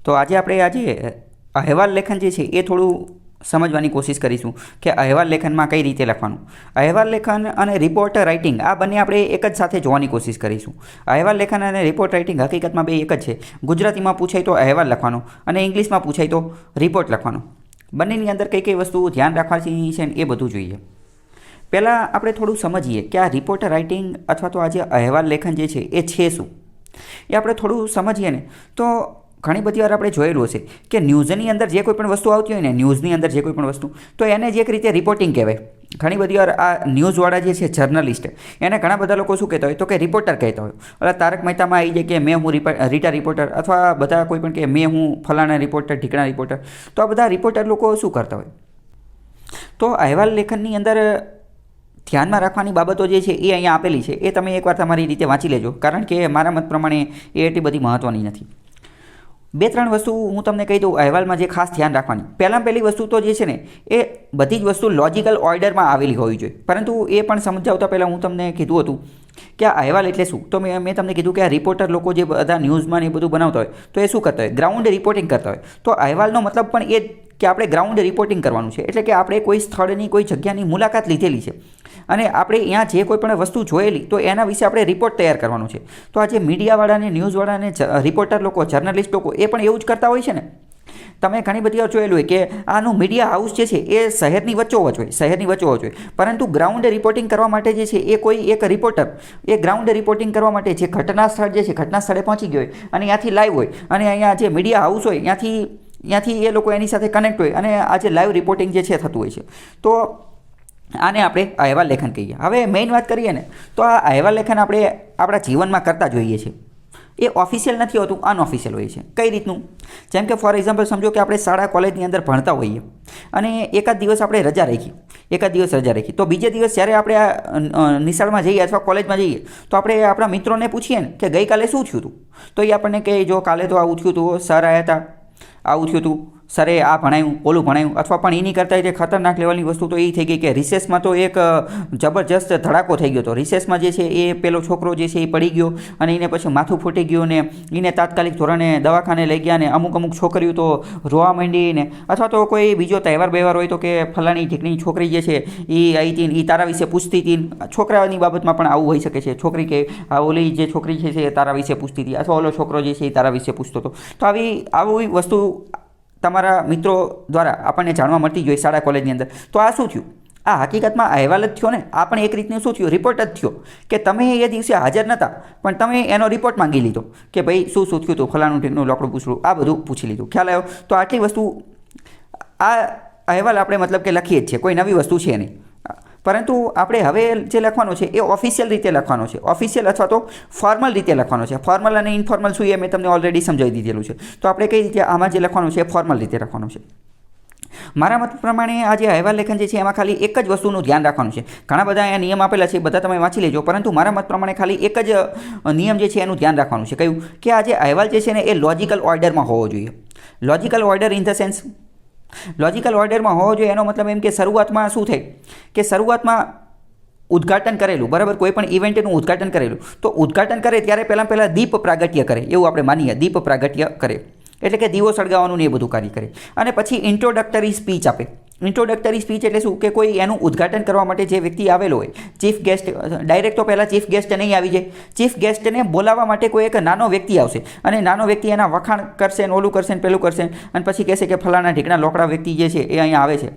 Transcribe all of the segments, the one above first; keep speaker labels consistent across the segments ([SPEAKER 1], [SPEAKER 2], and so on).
[SPEAKER 1] તો આજે અહેવાલ લેખન જે છે એ થોડું સમજવાની કોશિશ કરીશું કે અહેવાલ લેખનમાં કઈ રીતે લખવાનું. અહેવાલ લેખન અને રિપોર્ટ રાઇટિંગ આ બંને આપણે એક જ સાથે જોવાની કોશિશ કરીશું. અહેવાલ લેખન અને રિપોર્ટ રાઇટિંગ હકીકતમાં બે એક જ છે. ગુજરાતીમાં પૂછાય તો અહેવાલ લખવાનો અને ઇંગ્લિશમાં પૂછાય તો રિપોર્ટ લખવાનો. બંનેની અંદર કઈ કઈ વસ્તુ ધ્યાન રાખવાની છે ને એ બધું જોઈએ. પહેલાં આપણે થોડું સમજીએ કે આ રિપોર્ટ રાઇટિંગ અથવા તો આ જે અહેવાલ લેખન જે છે એ છે શું, એ આપણે થોડું સમજીએ ને તો ઘણી બધી વાર આપણે જોયેલું હશે કે ન્યૂઝની અંદર જે કોઈ પણ વસ્તુ આવતી હોય ને, ન્યૂઝની અંદર જે કોઈ પણ વસ્તુ, તો એને જ એક રીતે રિપોર્ટિંગ કહેવાય. ઘણી બધી વાર આ ન્યૂઝવાળા જે છે જર્નલિસ્ટ, એને ઘણા બધા લોકો શું કહેતા હોય તો કે રિપોર્ટર કહેતા હોય. એટલે તારક મહેતામાં આવી જાય કે મેં હું રીટા રિપોર્ટર, અથવા બધા કોઈ પણ કે મેં હું ફલાણા રિપોર્ટર, ઢીકણા રિપોર્ટર. તો આ બધા રિપોર્ટર લોકો શું કરતા હોય? તો અહેવાલ લેખનની અંદર ધ્યાનમાં રાખવાની બાબતો જે છે એ અહીંયા આપેલી છે, એ તમે એકવાર તમારી રીતે વાંચી લેજો, કારણ કે મારા મત પ્રમાણે એ એટલી બધી મહત્ત્વની નથી. બે ત્રણ વસ્તુ હું તમને કહી દઉં અહેવાલમાં જે ખાસ ધ્યાન રાખવાની. પહેલી વસ્તુ તો જે છે ને એ બધી જ વસ્તુ લોજિકલ ઓર્ડરમાં આવેલી હોવી જોઈએ. પરંતુ એ પણ સમજાવતા પહેલાં હું તમને કીધું હતું કે આ અહેવાલ એટલે શું. તો મેં તમને કીધું કે આ રિપોર્ટર લોકો જે બધા ન્યૂઝમાં એ બધું બનાવતા હોય તો એ શું કરતા હોય? ગ્રાઉન્ડ રિપોર્ટિંગ કરતા હોય. તો અહેવાલનો મતલબ પણ એ જ કે આપણે ગ્રાઉન્ડ રિપોર્ટિંગ કરવાનું છે. એટલે કે આપણે કોઈ સ્થળની, કોઈ જગ્યાની મુલાકાત લીધેલી છે અને આપણે અહીંયા જે કોઈ પણ વસ્તુ જોયેલી, તો એના વિશે આપણે રિપોર્ટ તૈયાર કરવાનું છે. તો આ જે મીડિયાવાળાને, ન્યૂઝવાળાને, રિપોર્ટર લોકો, જર્નલિસ્ટ લોકો એ પણ એવું જ કરતા હોય છે ને. તમે ઘણી બધી વાર જોયેલું હોય કે આનું મીડિયા હાઉસ જે છે એ શહેરની વચ્ચોવચ હોય, પરંતુ ગ્રાઉન્ડ રિપોર્ટિંગ કરવા માટે જે છે એ કોઈ એક રિપોર્ટર એ ગ્રાઉન્ડ રિપોર્ટિંગ કરવા માટે જે ઘટના સ્થળ જે છે, ઘટના સ્થળે પહોંચી ગયો હોય અને ત્યાંથી લાઈવ હોય, અને અહીંયા જે મીડિયા હાઉસ હોય ત્યાંથી એ લોકો એની સાથે કનેક્ટ હોય અને આ જે લાઈવ રિપોર્ટિંગ જે છે થતું હોય છે. તો આને આપણે અહેવાલ લેખન કહીએ. હવે મેઇન વાત કરીએ ને તો આ અહેવાલ લેખન આપણે આપણા જીવનમાં કરતા જોઈએ છીએ. એ ઓફિશિયલ નથી હોતું, અનઓફિશિયલ હોય છે. કઈ રીતનું? જેમ કે ફોર એક્ઝામ્પલ સમજો કે આપણે શાળા કોલેજની અંદર ભણતા હોઈએ અને એકાદ દિવસ આપણે રજા રાખી, તો બીજે દિવસ જ્યારે આપણે આ નિશાળમાં જઈએ અથવા કોલેજમાં જઈએ તો આપણે આપણા મિત્રોને પૂછીએ ને કે ગઈકાલે શું થયું હતું, તો એ આપણને કહે જો કાલે તો આવું થયું હતું, સર આવ્યા હતા, આવું થયું હતું, સરે આ ભણાવ્યું, ઓલું ભણાવ્યું. અથવા પણ એની કરતાં જે ખતરનાક લેવલની વસ્તુ તો એ થઈ ગઈ કે રિસેસમાં તો એક જબરજસ્ત ધડાકો થઈ ગયો હતો. રિસેસમાં જે છે એ પેલો છોકરો જે છે એ પડી ગયો અને એને પછી માથું ફૂટી ગયું ને એને તાત્કાલિક ધોરણે દવાખાને લઈ ગયા ને અમુક છોકરીઓ તો રોવા માંડીને, અથવા તો કોઈ બીજો તહેવાર હોય તો કે ફલાણી ઢીકણી છોકરી જે છે એ આવી હતી, એ તારા વિશે પૂછતી હતી. છોકરાઓની બાબતમાં પણ આવું હોઈ શકે છે. છોકરી કે ઓલી જે છોકરી છે એ તારા વિશે પૂછતી હતી, અથવા ઓલો છોકરો જે છે એ તારા વિશે પૂછતો હતો. તો આવી વસ્તુ તમારા મિત્રો દ્વારા આપણને જાણવા મળતી જોઈએ શાળા કોલેજની અંદર. તો આ શું થયું? આ હકીકતમાં અહેવાલ જ થયો ને. આ પણ એક રીતનું શું થયું? રિપોર્ટ જ થયો કે તમે એ દિવસે હાજર નહોતા પણ તમે એનો રિપોર્ટ માંગી લીધો કે ભાઈ શું થયું હતું, ફલાણું ઢીકનું લોકડું પૂછડું, આ બધું પૂછી લીધું. ખ્યાલ આવ્યો? તો આટલી વસ્તુ આ અહેવાલ આપણે મતલબ કે લખીએ જ છીએ, કોઈ નવી વસ્તુ છે નહીં. પરંતુ આપણે હવે જે લખવાનો છે એ ઓફિશિયલ રીતે લખવાનો છે, ઓફિશિયલ અથવા તો ફોર્મલ રીતે લખવાનો છે. ફોર્મલ અને ઇનફોર્મલ શું એ મેં તમને ઓલરેડી સમજાવી દીધેલું છે. તો આપણે કઈ રીતે આમાં જે લખવાનું છે એ ફોર્મલ રીતે લખવાનું છે. મારા મત પ્રમાણે આ જે અહેવાલ લેખન જે છે એમાં ખાલી એક જ વસ્તુનું ધ્યાન રાખવાનું છે. ઘણા બધા અહીંયા નિયમ આપેલા છે, બધા તમે વાંચી લેજો, પરંતુ મારા મત પ્રમાણે ખાલી એક જ નિયમ જે છે એનું ધ્યાન રાખવાનું છે. કયું? કે આ જે અહેવાલ જે છે ને એ લોજિકલ ઓર્ડરમાં હોવો જોઈએ. Logical order in the sense, logical ઓર્ડરમાં હોવો જોઈએ એનો મતલબ એમ કે શરૂઆતમાં શું થાય કે શરૂઆતમાં ઉદ્ઘાટન કરેલું, બરાબર, કોઈ પણ ઇવેન્ટનું ઉદ્ઘાટન કરેલું, તો ઉદ્ઘાટન કરે ત્યારે પહેલાં દીપ પ્રાગટ્ય કરે, એવું આપણે માનીએ. દીપ પ્રાગટ્ય કરે એટલે કે દીવો સળગાવવાનું ને એ બધું કાર્ય કરે. અને પછી ઇન્ટ્રોડક્ટરી સ્પીચ આપે. ઇન્ટ્રોડક્ટરી સ્પીચ એટલે શું? કે કોઈ એનું ઉદ્ઘાટન કરવા માટે જે વ્યક્તિ આવેલો હોય, ચીફ ગેસ્ટ, ડાયરેક્ટ તો પહેલાં ચીફ ગેસ્ટ નહીં આવી જાય. ચીફ ગેસ્ટને બોલાવવા માટે કોઈ એક નાનો વ્યક્તિ આવશે અને નાનો વ્યક્તિ એના વખાણ કરશે ને ઓલું કરશે ને પેલું કરશે અને પછી કહેશે કે ફલાણા ઢીકણા લોકડા વ્યક્તિ જે છે એ અહીંયા આવે છે.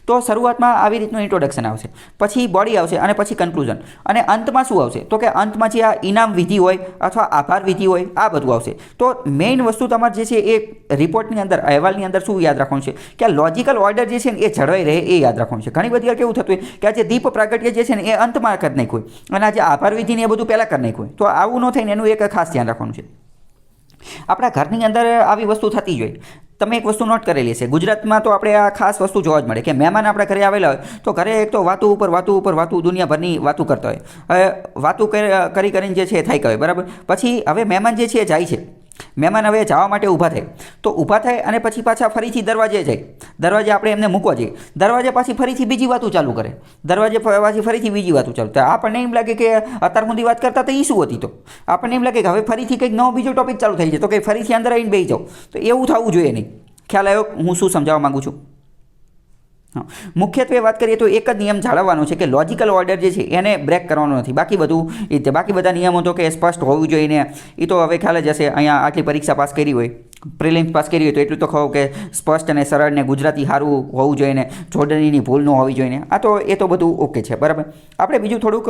[SPEAKER 1] તો શરૂઆતમાં આવી રીતનું ઇન્ટ્રોડક્શન આવશે, પછી બોડી આવશે અને પછી કન્ક્લુઝન. અને અંતમાં શું આવશે? તો કે અંતમાં જે આ ઇનામ વિધિ હોય અથવા આભાર વિધિ હોય, આ બધું આવશે. તો મેઇન વસ્તુ તમારે જે છે એ રિપોર્ટની અંદર, અહેવાલની અંદર શું યાદ રાખવાનું છે કે આ લોજિકલ ઓર્ડર જે છે ને એ જળવાઈ રહે એ યાદ રાખવાનું છે. ઘણી બધી વાર કેવું થતું હોય કે આ જે દીપ પ્રાગટ્ય જે છે ને એ અંતમાં કરી નાખ્યું હોય અને આ જે આભાર વિધિ ને એ બધું પહેલાં કરી નાખ્યું હોય. તો આવું ન થઈને એનું એક ખાસ ધ્યાન રાખવાનું છે. આપણા ઘરની અંદર આવી વસ્તુ થતી જ હોય. તમે એક વસ્તુ નોટ કરેલી હશે, ગુજરાતમાં તો આપણે આ ખાસ વસ્તુ જોવા જ મળે કે મહેમાન આપણા ઘરે આવેલા હોય તો ઘરે એક તો વાતું ઉપર દુનિયાભરની વાતું કરતા હોય. હવે વાતું કરીને જે છે એ થાય હોય, બરાબર. પછી હવે મહેમાન જે છે એ જાય છે, મહેમાન હવે જવા માટે ઊભા થાય, તો ઊભા થાય અને પછી પાછા ફરીથી દરવાજે જાય. દરવાજે આપણે એમને મૂકવા જઈએ, દરવાજે પાછી ફરીથી બીજી વાતો ચાલુ કરે, દરવાજે પાછી ફરીથી બીજી વાતો ચાલુ. તો આપણને એમ લાગે કે અત્યાર સુધી વાત કરતા તો એ શું હતી, તો આપણને એમ લાગે કે હવે ફરીથી કંઈક નવો બીજો ટોપિક ચાલુ થઈ જાય, તો કંઈ ફરીથી અંદર આવીને બેસી જાઓ. તો એવું થવું જોઈએ નહીં. ખ્યાલ આવ્યો હું શું સમજાવવા માગું છું? મુખ્યત્વે વાત કરીએ તો એક જ નિયમ જાળવવાનો છે કે લોજિકલ ઓર્ડર જે છે એને બ્રેક કરવાનો નથી. બાકી બધું રીતે બાકી બધા નિયમો તો કે સ્પષ્ટ હોવું જોઈએ ને એ તો હવે ખ્યાલ જ હશે. અહીંયા આટલી પરીક્ષા પાસ કરી હોય, પ્રિલિમ્સ પાસ કરી હોય તો એટલું તો કહો કે સ્પષ્ટ અને સરળ ને ગુજરાતી સારું હોવું જોઈએ ને જોડણીની ભૂલ ન હોવી જોઈએ ને. આ તો એ તો બધું ઓકે છે, બરાબર. આપણે બીજું થોડુંક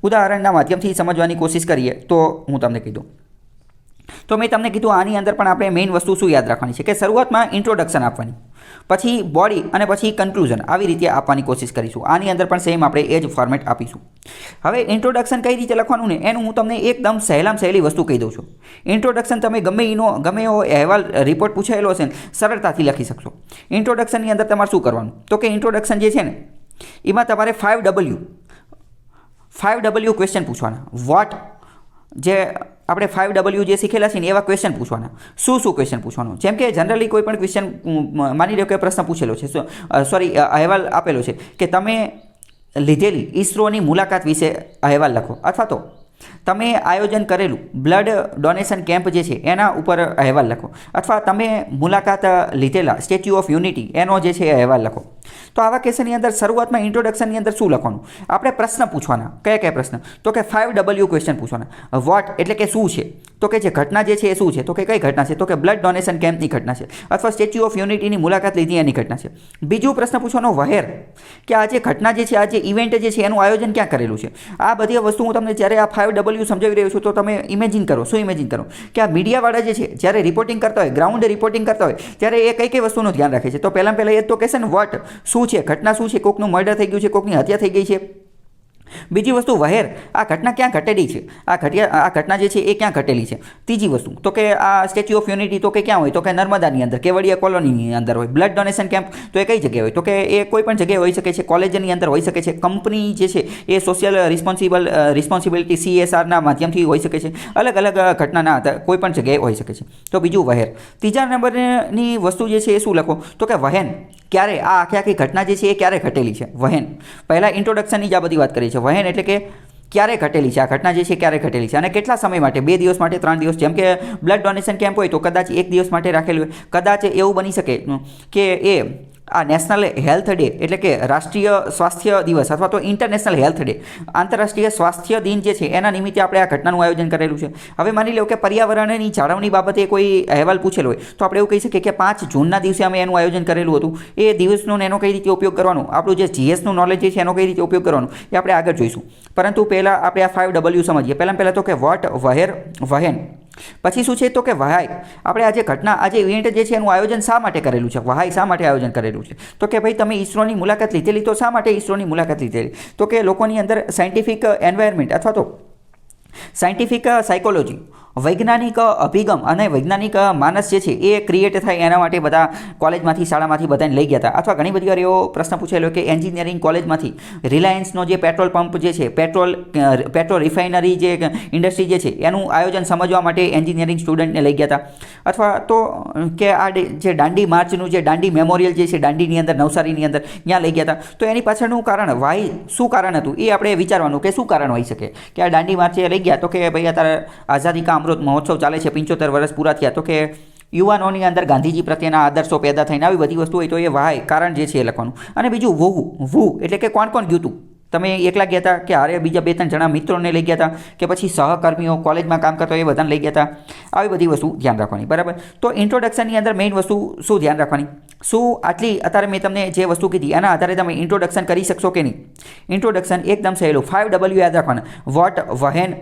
[SPEAKER 1] ઉદાહરણના માધ્યમથી સમજવાની કોશિશ કરીએ તો હું તમને કીધું તો મેં તમને કીધું આની અંદર પણ આપણે મેઇન વસ્તુ શું યાદ રાખવાની છે કે શરૂઆતમાં ઇન્ટ્રોડક્શન આપવાની, પછી બોડી અને પછી કન્ક્લુઝન, આવી રીતે આપવાની કોશિશ કરીશું. આની અંદર પણ સેમ આપણે એ જ ફોર્મેટ આપીશું. હવે ઇન્ટ્રોડક્શન કઈ રીતે લખવાનું ને એનું હું તમને એકદમ સહેલામાં સહેલી વસ્તુ કહી દઉં છું. ઇન્ટ્રોડક્શન તમે ગમે એવો અહેવાલ રિપોર્ટ પૂછાયેલો છે ને સરળતાથી લખી શકશો. ઇન્ટ્રોડક્શનની અંદર તમારે શું કરવાનું તો કે ઇન્ટ્રોડક્શન જે છે ને એમાં તમારે 5W ક્વેશ્ચન પૂછવાના. વોટ જે આપણે 5W જે શીખેલા છે ને એવા ક્વેશ્ચન પૂછવાના. શું ક્વેશ્ચન પૂછવાનું? જેમ કે જનરલી કોઈ પણ ક્વેશ્ચન માની લો કે પ્રશ્ન પૂછેલો છે, અહેવાલ આપેલો છે કે તમે લીધેલી ઈસરોની મુલાકાત વિશે અહેવાલ લખો, અથવા તો તમે આયોજન કરેલું બ્લડ ડોનેશન કેમ્પ જે છે એના ઉપર અહેવાલ લખો, અથવા તમે મુલાકાત લીધેલા સ્ટેચ્યુ ઓફ યુનિટી એનો જે છે અહેવાલ લખો. તો આવા કેસની અંદર શરૂઆતમાં ઇન્ટ્રોડક્શનની અંદર શું લખવાનું? આપણે પ્રશ્ન પૂછવાના. કયા પ્રશ્ન? તો કે 5W ક્વેશ્ચન પૂછવાના. વોટ એટલે કે શું છે, તો કે જે ઘટના જે છે એ શું છે, તો કે કઈ ઘટના છે, તો કે બ્લડ ડોનેશન કેમ્પની ઘટના છે, અથવા સ્ટેચ્યુ ઓફ યુનિટીની મુલાકાત લીધી એની ઘટના છે. બીજું પ્રશ્ન પૂછવાનો વહેર, કે આ જે ઘટના જે છે, આ જે ઇવેન્ટ જે છે એનું આયોજન ક્યાં કરેલું છે. આ બધી વસ્તુ હું તમને જ્યારે આ 5W સમજાવી રહ્યો છું તો તમે ઇમેજિન કરો. શું ઇમેજિન કરો? કે આ મીડિયાવાળા જે છે જ્યારે રિપોર્ટિંગ કરતા હોય, ગ્રાઉન્ડ રિપોર્ટિંગ કરતા હોય ત્યારે એ કઈ વસ્તુનું ધ્યાન રાખે છે? તો પહેલાં એ તો કહેશે ને વોટ, શું છે, ઘટના શું છે, કોકનું મર્ડર થઈ ગયું છે, કોકની હત્યા થઈ ગઈ છે. બીજી વસ્તુ વહેર, આ ઘટના ક્યાં ઘટેલી છે, આ ઘટના જે છે એ ક્યાં ઘટેલી છે. ત્રીજી વસ્તુ તો કે આ સ્ટેચ્યુ ઓફ યુનિટી તો કે ક્યાં હોય, તો કે નર્મદાની અંદર, કેવડિયા કોલોનીની અંદર હોય. બ્લડ ડોનેશન કેમ્પ તો એ કઈ જગ્યાએ હોય, તો કે એ કોઈ પણ જગ્યાએ હોઈ શકે છે, કોલેજની અંદર હોઈ શકે છે, કંપની જે છે એ સોશિયલ રિસ્પોન્સિબિલિટી CSRના માધ્યમથી હોઈ શકે છે, અલગ અલગ ઘટનાના કોઈ પણ જગ્યાએ હોઈ શકે છે. તો બીજું વહેર. ત્રીજા નંબરની વસ્તુ જે છે એ શું લખો, તો કે વહેન, ક્યારે આ આખી ઘટના જે છે એ ક્યારે ઘટેલી છે. વહેન પહેલાં ઇન્ટ્રોડક્શનની જ આ બધી વાત કરી છે. વહેન એટલે કે ક્યારે ઘટેલી છે, આ ઘટના જે છે ક્યારે ઘટેલી છે અને કેટલા સમય માટે, 2 દિવસ માટે, 3 દિવસ. જેમ કે બ્લડ ડોનેશન કેમ્પ હોય તો કદાચ 1 દિવસ માટે રાખેલું હોય, કદાચ એવું બની શકે કે એ આ નેશનલ હેલ્થ ડે એટલે કે રાષ્ટ્રીય સ્વાસ્થ્ય દિવસ અથવા તો ઇન્ટરનેશનલ હેલ્થ ડે, આંતરરાષ્ટ્રીય સ્વાસ્થ્ય દિન જે છે એના નિમિત્તે આપણે આ ઘટનાનું આયોજન કરેલું છે. હવે માની લો કે પર્યાવરણની જાળવણી બાબતે કોઈ અહેવાલ પૂછેલો હોય તો આપણે એવું કહી શકીએ કે 5 જૂનના દિવસે અમે એનું આયોજન કરેલું હતું. એ દિવસનો એનો કઈ રીતે ઉપયોગ કરવાનો, આપણું જે GSનું નોલેજ જે છે એનો કઈ રીતે ઉપયોગ કરવાનો એ આપણે આગળ જોઈશું. પરંતુ પહેલાં આપણે આ 5W સમજીએ. પહેલાં તો કે વોટ, વહેર, વહેન. પછી શું છે તો કે વહાય. આપણે આજે ઘટના, આજે ઇવેન્ટ જે છે એનું આયોજન શા માટે કરેલું છે, વહાય શા માટે આયોજન કરેલું છે, તો કે ભાઈ તમે ઈસરોની મુલાકાત લીધેલી, તો શા માટે ઈસરોની મુલાકાત લીધેલી, તો કે લોકોની અંદર સાયન્ટિફિક એન્વાયરમેન્ટ અથવા તો સાયન્ટિફિક સાયકોલોજી, વૈજ્ઞાનિક અભિગમ અને વૈજ્ઞાનિક માનસ જે છે એ ક્રિએટ થાય એના માટે બધા કોલેજમાંથી, શાળામાંથી બધાને લઈ ગયા હતા. અથવા ઘણી બધી વાર એવો પ્રશ્ન પૂછેલો કે એન્જિનિયરિંગ કોલેજમાંથી રિલાયન્સનો જે પેટ્રોલ પંપ જે છે, પેટ્રોલ રિફાઇનરી જે ઇન્ડસ્ટ્રી જે છે એનું આયોજન સમજવા માટે એન્જિનિયરિંગ સ્ટુડન્ટને લઈ ગયા હતા. અથવા તો કે આ જે દાંડી માર્ચનું જે દાંડી મેમોરિયલ જે છે દાંડીની અંદર, નવસારીની અંદર, ત્યાં લઈ ગયા હતા. તો એની પાછળનું કારણ, વાય શું કારણ હતું એ આપણે વિચારવાનું કે શું કારણ હોઈ શકે કે આ દાંડી માર્ચે લઈ ગયા. તો કે ભાઈ અત્યારે આઝાદી કા અમૃત મહોત્સવ ચાલે છે, 75 વર્ષ પૂરા થયા, તો કે યુવાનોની અંદર ગાંધીજી પ્રત્યેના આદર્શો પેદા થઈને આવી બધી વસ્તુ હોય તો એ વાય કારણ જે છે એ લખવાનું. અને બીજું વુ એટલે કે કોણ ગયું હતું, તમે એકલા ગયા હતા કે હારે બીજા 2-3 જણા મિત્રોને લઈ ગયા હતા કે પછી સહકર્મીઓ કોલેજમાં કામ કરતા હોય એ બધાને લઈ ગયા હતા. આવી બધી વસ્તુ ધ્યાન રાખવાની, બરાબર. તો ઇન્ટ્રોડક્શનની અંદર મેઇન વસ્તુ શું ધ્યાન રાખવાની, શું આટલી અત્યારે મેં તમને જે વસ્તુ કીધી એના આધારે તમે ઇન્ટ્રોડક્શન કરી શકશો કે નહીં. ઇન્ટ્રોડક્શન એકદમ સહેલું, 5W યાદ રાખવાના, વોટ, વહેન,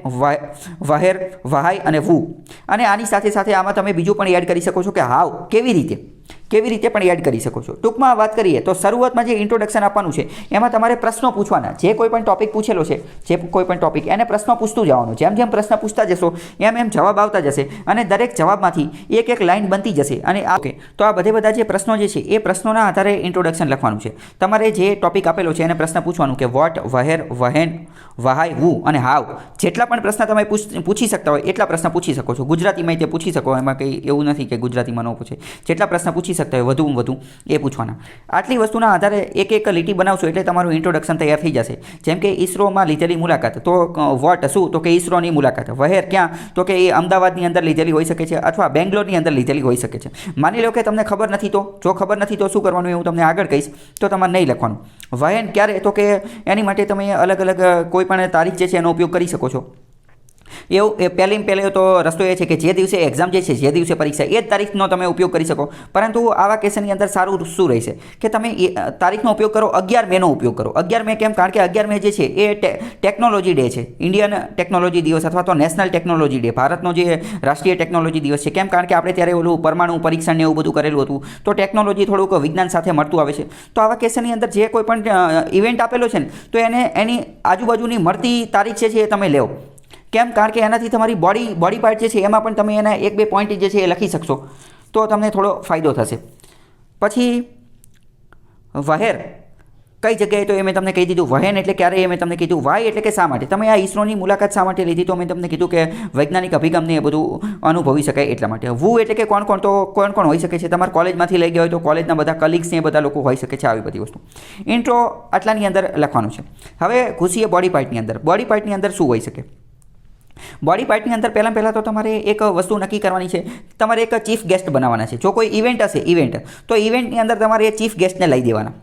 [SPEAKER 1] વહેર, વહાય અને વુ. અને આની સાથે સાથે આમાં તમે બીજું પણ એડ કરી શકો છો કે હાવ, કેવી રીતે પણ એડ કરી શકો છો. ટૂંકમાં વાત કરીએ તો શરૂઆતમાં જે ઇન્ટ્રોડક્શન આપવાનું છે એમાં તમારે પ્રશ્નો પૂછવાના. જે કોઈ પણ ટોપિક પૂછેલો છે, જે કોઈ પણ ટોપિક, એને પ્રશ્નો પૂછતું જવાનું. જેમ જેમ પ્રશ્ન પૂછતા જશો એમ જવાબ આવતા જશે અને દરેક જવાબમાંથી એક લાઈન બનતી જશે. અને ઓકે, તો આ બધા જે પ્રશ્નો જે છે એ પ્રશ્નોના આધારે ઇન્ટ્રોડક્શન લખવાનું છે. તમારે જે ટોપિક આપેલો છે એને પ્રશ્ન પૂછવાનું કે વોટ, વહેર, વહેન, વહાય, વુ અને હાવ. જેટલા પણ પ્રશ્ન તમે પૂછી શકતા હોય એટલા પ્રશ્ન પૂછી શકો છો. ગુજરાતીમાં તે પૂછી શકો, એમાં કંઈ એવું નથી કે ગુજરાતીમાં ન પૂછે. જેટલા પ્રશ્ન પૂછી શકતા હોય વધુમાં વધુ એ પૂછવાના. આટલી વસ્તુના આધારે એક એક લીટી બનાવશો એટલે તમારું ઇન્ટ્રોડક્શન તૈયાર થઈ જશે. જેમ કે ઈસરોમાં લીધેલી મુલાકાત, તો વોટ શું, તો કે ઈસરોની મુલાકાત. વહેર ક્યાં, તો કે એ અમદાવાદની અંદર લીધેલી હોઈ શકે છે અથવા બેંગ્લોરની અંદર લીધેલી હોઈ શકે છે. માની લો કે તમને ખબર નથી, તો જો ખબર નથી તો શું કરવાનું એ હું તમને આગળ કહીશ, તો તમારે નહીં લખવાનું. વહેન ક્યારે, તો કે એની માટે તમે અલગ અલગ કોઈ પણ તારીખ જે છે એનો ઉપયોગ કરી શકો છો. એવું એ પહેલો તો રસ્તો એ છે કે જે દિવસે એક્ઝામ જે છે, જે દિવસે પરીક્ષા, એ જ તારીખનો તમે ઉપયોગ કરી શકો. પરંતુ આવા કેસની અંદર સારું શું રહેશે કે તમે એ તારીખનો ઉપયોગ કરો, 11 મેનો ઉપયોગ કરો. 11 મે કેમ? કારણ કે 11 મે જે છે એ ટેકનોલોજી ડે છે, ઇન્ડિયન ટેકનોલોજી દિવસ અથવા તો નેશનલ ટેકનોલોજી ડે, ભારતનો જે રાષ્ટ્રીય ટેકનોલોજી દિવસ છે. કેમ? કારણ કે આપણે ત્યારે ઓલું પરમાણુ પરીક્ષણ ને એવું બધું કરેલું હતું, તો ટેકનોલોજી થોડુંક વિજ્ઞાન સાથે મળતું આવે છે. તો આવા કેસની અંદર જે કોઈ પણ ઇવેન્ટ આપેલો છે ને, તો એની આજુબાજુની મળતી તારીખ છે એ તમે લેવો. કેમ? કારણ કે એનાથી તમારી બોડી પાર્ટ જે છે એમાં પણ તમે એના 1-2 પોઈન્ટ જે છે એ લખી શકશો, તો તમને થોડો ફાયદો થશે. પછી વહેર કઈ જગ્યાએ, તો એ મેં તમને કહી દીધું. વહેન એટલે ક્યારે, એ મેં તમને કીધું. વાય એટલે કે શા માટે તમે આ ઈસરોની મુલાકાત શા માટે લીધી, તો મેં તમને કીધું કે વૈજ્ઞાનિક અભિગમને એ બધું અનુભવી શકાય એટલા માટે. વુ એટલે કે કોણ કોણ, તો કોણ કોણ હોઈ શકે છે. તમારા કોલેજમાંથી લઈ ગયા હોય તો કોલેજના બધા કલીગ્સ ને એ બધા લોકો હોઈ શકે છે. આવી બધી વસ્તુ ઇન્ટ્રો આટલાની અંદર લખવાનું છે. હવે ઘૂસીએ બોડી પાર્ટની અંદર. બોડી પાર્ટની અંદર શું હોઈ શકે? બોડી પાર્ટની અંદર પહેલાં તો તમારે એક વસ્તુ નક્કી કરવાની છે. તમારે એક ચીફ ગેસ્ટ બનાવવાના છે. જો કોઈ ઇવેન્ટ હશે, તો ઇવેન્ટની અંદર તમારે એ ચીફ ગેસ્ટને લઈ દેવાના.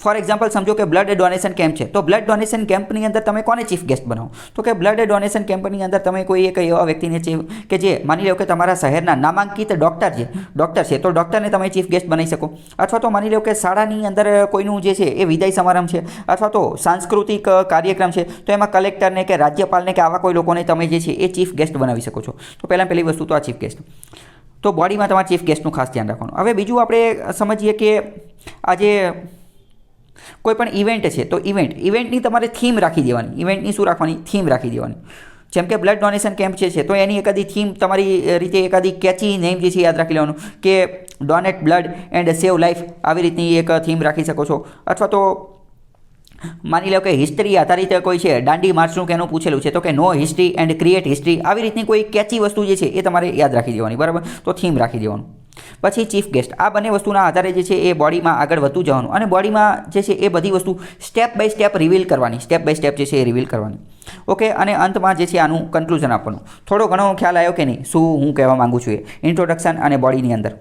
[SPEAKER 1] ફોર એક્ઝામ્પલ સમજો કે બ્લડ ડોનેશન કેમ્પ છે, તો બ્લડ ડોનેશન કેમ્પની અંદર તમે કોને ચીફ ગેસ્ટ બનાવો, તો કે બ્લડ ડોનેશન કેમ્પની અંદર તમે કોઈ એક એવા વ્યક્તિને કે જે માની લો કે તમારા શહેરના નામાંકિત ડૉક્ટર છે, તો ડૉક્ટરને તમે ચીફ ગેસ્ટ બનાવી શકો. અથવા તો માની લો કે શાળાની અંદર કોઈનું જે છે એ વિદાય સમારંભ છે, અથવા તો સાંસ્કૃતિક કાર્યક્રમ છે, તો એમાં કલેક્ટરને કે રાજ્યપાલને કે આવા કોઈ લોકોને તમે જે છે એ ચીફ ગેસ્ટ બનાવી શકો છો. તો પહેલી વસ્તુ તો આ ચીફ ગેસ્ટ. તો બોડીમાં તમારે ચીફ ગેસ્ટનું ખાસ ધ્યાન રાખવાનું. હવે બીજું આપણે સમજીએ કે આજે કોઈ પણ ઇવેન્ટ છે, તો ઇવેન્ટની તમારે થીમ રાખી દેવાની. ઇવેન્ટની શું રાખવાની? થીમ રાખી દેવાની. જેમ કે બ્લડ ડોનેશન કેમ્પ છે, તો એની એકાદી થીમ તમારી રીતે એકાદી કેચી નેમ જે છે યાદ રાખી લેવાનું કે donate blood and save life, આવી રીતની એક થીમ રાખી શકો છો. અથવા તો માની લો કે હિસ્ટ્રી આધારિત કોઈ છે, દાંડી માર્ચનું કે એનું પૂછેલું છે, તો કે નો હિસ્ટ્રી એન્ડ ક્રિએટ હિસ્ટ્રી, આવી રીતની કોઈ કેચી વસ્તુ જે છે એ તમારે યાદ રાખી દેવાની. બરાબર, તો થીમ રાખી દેવાનું. પછી ચીફ ગેસ્ટ. આ બંને વસ્તુના આધારે જે છે એ બોડીમાં આગળ વધતું જવાનું અને બોડીમાં જે છે એ બધી વસ્તુ સ્ટેપ બાય સ્ટેપ રિવીલ કરવાની. સ્ટેપ બાય સ્ટેપ જે છે એ રિવીલ કરવાની. ઓકે, અને અંતમાં જે છે આનું કન્ક્લુઝન આપવાનું. થોડો ઘણો ખ્યાલ આવ્યો કે નહીં શું હું કહેવા માગું છું એ ઇન્ટ્રોડક્શન અને બોડીની અંદર?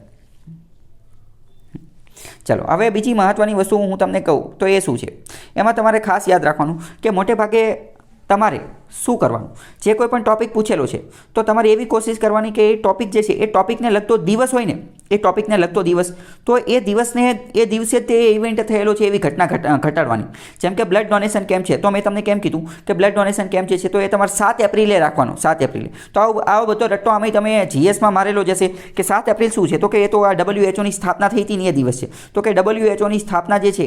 [SPEAKER 1] ચલો, હવે બીજી મહત્ત્વની વસ્તુ હું તમને કહું તો એ શું છે, એમાં તમારે ખાસ યાદ રાખવાનું કે મોટે ભાગે તમારે શું કરવાનું, જે કોઈ પણ ટૉપિક પૂછેલો છે તો તમારે એવી કોશિશ કરવાની કે એ ટૉપિક જે છે એ ટૉપિકને લગતો દિવસ હોય ને, એ ટૉપિકને લગતો દિવસ, તો એ દિવસે તે ઇવેન્ટ થયેલો છે એવી ઘટના ઘટાડવાની. જેમ કે બ્લડ ડોનેશન કેમ્પ છે, તો મેં તમને કેમ કીધું કે બ્લડ ડોનેશન કેમ્પ જે છે તો એ તમારે 7 એપ્રિલે રાખવાનો. 7 એપ્રિલે. તો આવો બધો રટ્ટો આમે તમે જીએસમાં મારેલો જશે કે 7 એપ્રિલ શું છે, તો કે એ તો આ WHOની સ્થાપના થઈ હતી ને એ દિવસ છે. તો કે WHOની સ્થાપના જે છે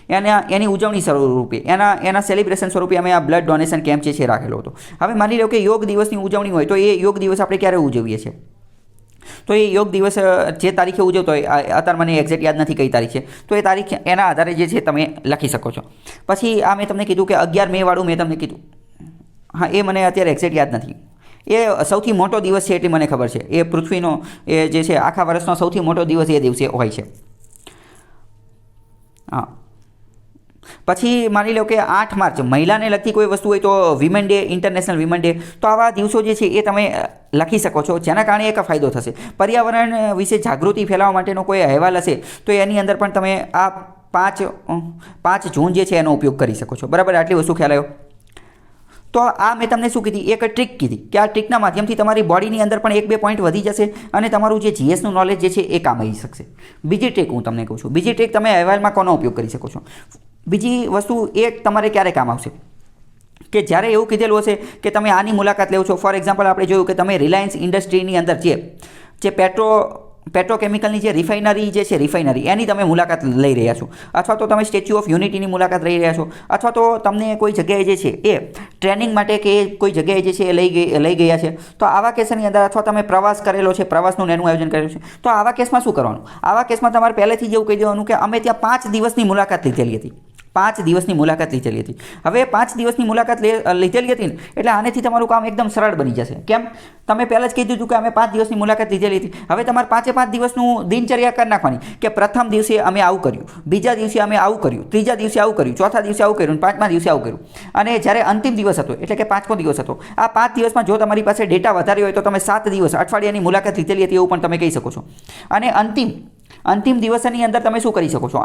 [SPEAKER 1] એની ઉજવણી સ્વરૂપે, એના સેલિબ્રેશન સ્વરૂપે અમે આ બ્લડ ડોનેશન કેમ્પ જે છે રાખેલો હતો. હવે માની લો કે યોગ દિવસની ઉજવણી હોય, તો એ યોગ દિવસ આપણે ક્યારે ઉજવીએ છીએ, તો એ યોગ દિવસ જે તારીખે ઉજવતો હોય, અત્યારે મને એક્ઝેક્ટ યાદ નથી કઈ તારીખ છે, તો એ તારીખ એના આધારે જે છે તમે લખી શકો છો. પછી આ મેં તમને કીધું કે 11 મે વાળું મેં તમને કીધું, હા એ મને અત્યારે એક્ઝેક્ટ યાદ નથી. એ સૌથી મોટો દિવસ છે એટલી મને ખબર છે. એ પૃથ્વીનો એ જે છે આખા વર્ષનો સૌથી મોટો દિવસ એ દિવસે હોય છે. હા, પછી માની લો કે 8 માર્ચ મહિલાને લગતી કોઈ વસ્તુ હોય તો women day, international women day, તો આવા દિવસો જે છે એ તમે લખી શકો છો, જેના કારણે એક ફાયદો થશે. પર્યાવરણ વિશે જાગૃતિ ફેલાવવા માટેનો કોઈ અહેવાલ હશે તો એની અંદર પણ તમે આ 5 જૂન જે છે એનો ઉપયોગ કરી શકો છો. બરાબર, આટલી વસ્તુ ખ્યાલ આવ્યો? તો આ મેં તમને શું કીધી, એક ટ્રીક કીધી કે આ ટ્રીકના માધ્યમથી તમારી બોડીની અંદર પણ 1-2 પોઈન્ટ વધી જશે અને તમારું જે જીએસનું નોલેજ જે છે એ કામ આવી શકશે. બીજી ટ્રીક હું તમને કહું છું. બીજી ટ્રીક તમે અહેવાલમાં કોનો ઉપયોગ કરી શકો છો? બીજી વસ્તુ એ તમારે ક્યારે કામ આવશે કે જ્યારે એવું કીધેલું હશે કે તમે આની મુલાકાત લેવો છો. ફોર એક્ઝામ્પલ આપણે જોયું કે તમે રિલાયન્સ ઇન્ડસ્ટ્રીની અંદર જે પેટ્રોકેમિકલની જે રિફાઇનરી જે છે, રિફાઇનરી એની તમે મુલાકાત લઈ રહ્યા છો, અથવા તો તમે સ્ટેચ્યુ ઓફ યુનિટીની મુલાકાત લઈ રહ્યા છો, અથવા તો તમને કોઈ જગ્યાએ જે છે એ ટ્રેનિંગ માટે કે કોઈ જગ્યાએ જે છે એ લઈ ગયા છે, તો આવા કેસની અંદર અથવા તમે પ્રવાસ કરેલો છે, પ્રવાસનું એનું આયોજન કરેલું છે, તો આવા કેસમાં શું કરવાનું? આવા કેસમાં તમારે પહેલેથી જ એવું કહી દેવાનું કે અમે ત્યાં 5 દિવસની મુલાકાત લીધેલી હતી. 5 દિવસની મુલાકાત લીધેલી હતી. હવે 5 દિવસની મુલાકાત લીધેલી હતી ને એટલે આનેથી તમારું કામ એકદમ સરળ બની જશે. કેમ? તમે પહેલાં જ કીધું હતું કે અમે 5 દિવસની મુલાકાત લીધેલી હતી. હવે તમારે 5 દિવસનું દિનચર્યા કરી નાખવાની કે પ્રથમ દિવસે અમે આવું કર્યું, બીજા દિવસે અમે આવું કર્યું, ત્રીજા દિવસે આવું કર્યું, ચોથા દિવસે આવું કર્યું, પાંચમા દિવસે આવું કર્યું. અને જ્યારે અંતિમ દિવસ હતો એટલે કે 5મો દિવસ હતો, આ 5 દિવસમાં જો તમારી પાસે ડેટા વધારે હોય તો તમે 7 દિવસ અઠવાડિયાની મુલાકાત લીધેલી હતી એવું પણ તમે કહી શકો છો. અને અંતિમ દિવસની અંદર તમે શું કરી શકો છો?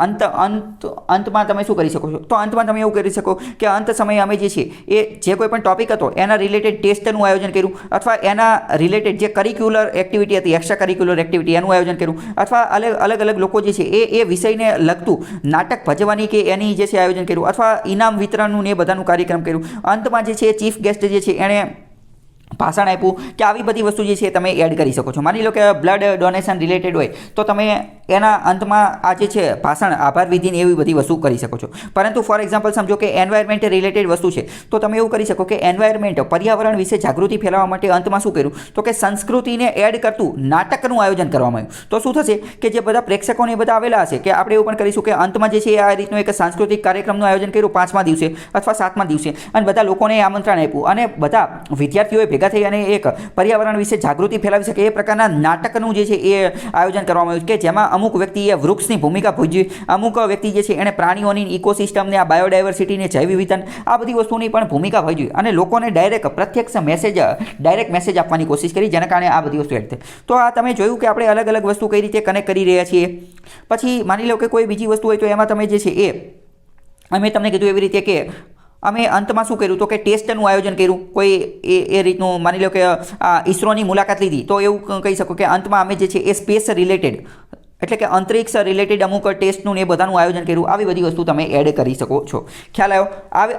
[SPEAKER 1] અંતમાં તમે શું કરી શકો છો? તો અંતમાં તમે એવું કરી શકો કે અંત સમયે અમે જે છે એ જે કોઈ પણ ટોપિક હતો એના રિલેટેડ ટેસ્ટનું આયોજન કર્યું, અથવા એના રિલેટેડ જે કરિક્યુલર એક્ટિવિટી હતી, એક્સ્ટ્રા કરિક્યુલર એક્ટિવિટી એનું આયોજન કર્યું, અથવા અલગ અલગ લોકો જે છે એ વિષયને લગતું નાટક ભજવવાની કે એની જે છે આયોજન કર્યું, અથવા ઇનામ વિતરણનું ને એ બધાનું કાર્યક્રમ કર્યું. અંતમાં જે છે ચીફ ગેસ્ટ જે છે એણે ભાષણ આપ્યું કે આવી બધી વસ્તુ જે છે તમે એડ કરી શકો છો. માની લો કે બ્લડ ડોનેશન રિલેટેડ હોય તો તમે એના અંતમાં આ જે છે ભાષણ, આભાર વિધિને એવી બધી વસ્તુ કરી શકો છો. પરંતુ ફોર એક્ઝામ્પલ સમજો કે એન્વાયરમેન્ટ રિલેટેડ વસ્તુ છે તો તમે એવું કરી શકો કે એન્વાયરમેન્ટ, પર્યાવરણ વિશે જાગૃતિ ફેલાવવા માટે અંતમાં શું કર્યું તો કે સંસ્કૃતિને એડ કરતું નાટકનું આયોજન કરવામાં આવ્યું. તો શું થશે કે જે બધા પ્રેક્ષકોને બધા આવેલા હશે કે આપણે એવું પણ કરીશું કે અંતમાં જે છે આ રીતનું એક સાંસ્કૃતિક કાર્યક્રમનું આયોજન કર્યું 5મા દિવસે અથવા 7મા દિવસે, અને બધા લોકોને આમંત્રણ આપ્યું અને બધા વિદ્યાર્થીઓએ ભેગા થઈ અને એક પર્યાવરણ વિશે જાગૃતિ ફેલાવી શકે એ પ્રકારના નાટકનું જે છે એ આયોજન કરવામાં આવ્યું કે જેમાં અમુક વ્યક્તિએ વૃક્ષની ભૂમિકા ભજવી, અમુક વ્યક્તિ જે છે એણે પ્રાણીઓની ઇકોસિસ્ટમને, આ બાયોડાયવર્સિટીને, જૈવ વિવિધતા, આ બધી વસ્તુની પણ ભૂમિકા ભજવી અને લોકોને પ્રત્યક્ષ ડાયરેક્ટ મેસેજ આપવાની કોશિશ કરી, જેના કારણે આ બધી વસ્તુ એડ થઈ. તો આ તમે જોયું કે આપણે અલગ અલગ વસ્તુ કઈ રીતે કનેક્ટ કરી રહ્યા છીએ. પછી માની લો કે કોઈ બીજી વસ્તુ હોય તો એમાં તમે જે છે એ અમે તમને કીધું એવી રીતે કે અમે અંતમાં શું કર્યું તો કે ટેસ્ટનું આયોજન કર્યું. કોઈ એ રીતનું માની લો કે ઈસરોની મુલાકાત લીધી તો એવું કહી શકો કે અંતમાં અમે જે છે એ સ્પેસ રિલેટેડ એટલે કે અંતરિક્ષ રિલેટેડ અમુક ટેસ્ટનું ને એ બધાનું આયોજન કર્યું. આવી બધી વસ્તુ તમે એડ કરી શકો છો. ખ્યાલ આવ્યો?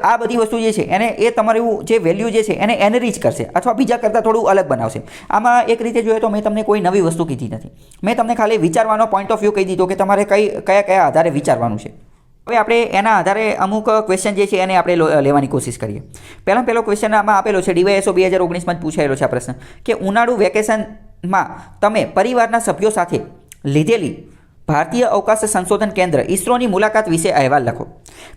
[SPEAKER 1] આ બધી વસ્તુ જે છે એને એ તમારું જે વેલ્યુ જે છે એને એનરીચ કરશે અથવા બીજા કરતાં થોડું અલગ બનાવશે. આમાં એક રીતે જોઈએ તો મેં તમને કોઈ નવી વસ્તુ કીધી નથી. મેં તમને ખાલી વિચારવાનો પોઈન્ટ ઓફ વ્યૂ કહી દીધો કે તમારે કયા આધારે વિચારવાનું છે. હવે આપણે એના આધારે અમુક ક્વેશ્ચન જે છે એને આપણે લેવાની કોશિશ કરીએ. પહેલો ક્વેશ્ચન આમાં આપેલો છે, DYSO 2019માં જ પૂછાયેલો છે આ પ્રશ્ન કે ઉનાળુ વેકેશનમાં તમે પરિવારના સભ્યો સાથે લીધેલી ભારતીય અવકાશ સંશોધન કેન્દ્ર ઈસરોની મુલાકાત વિશે અહેવાલ લખો.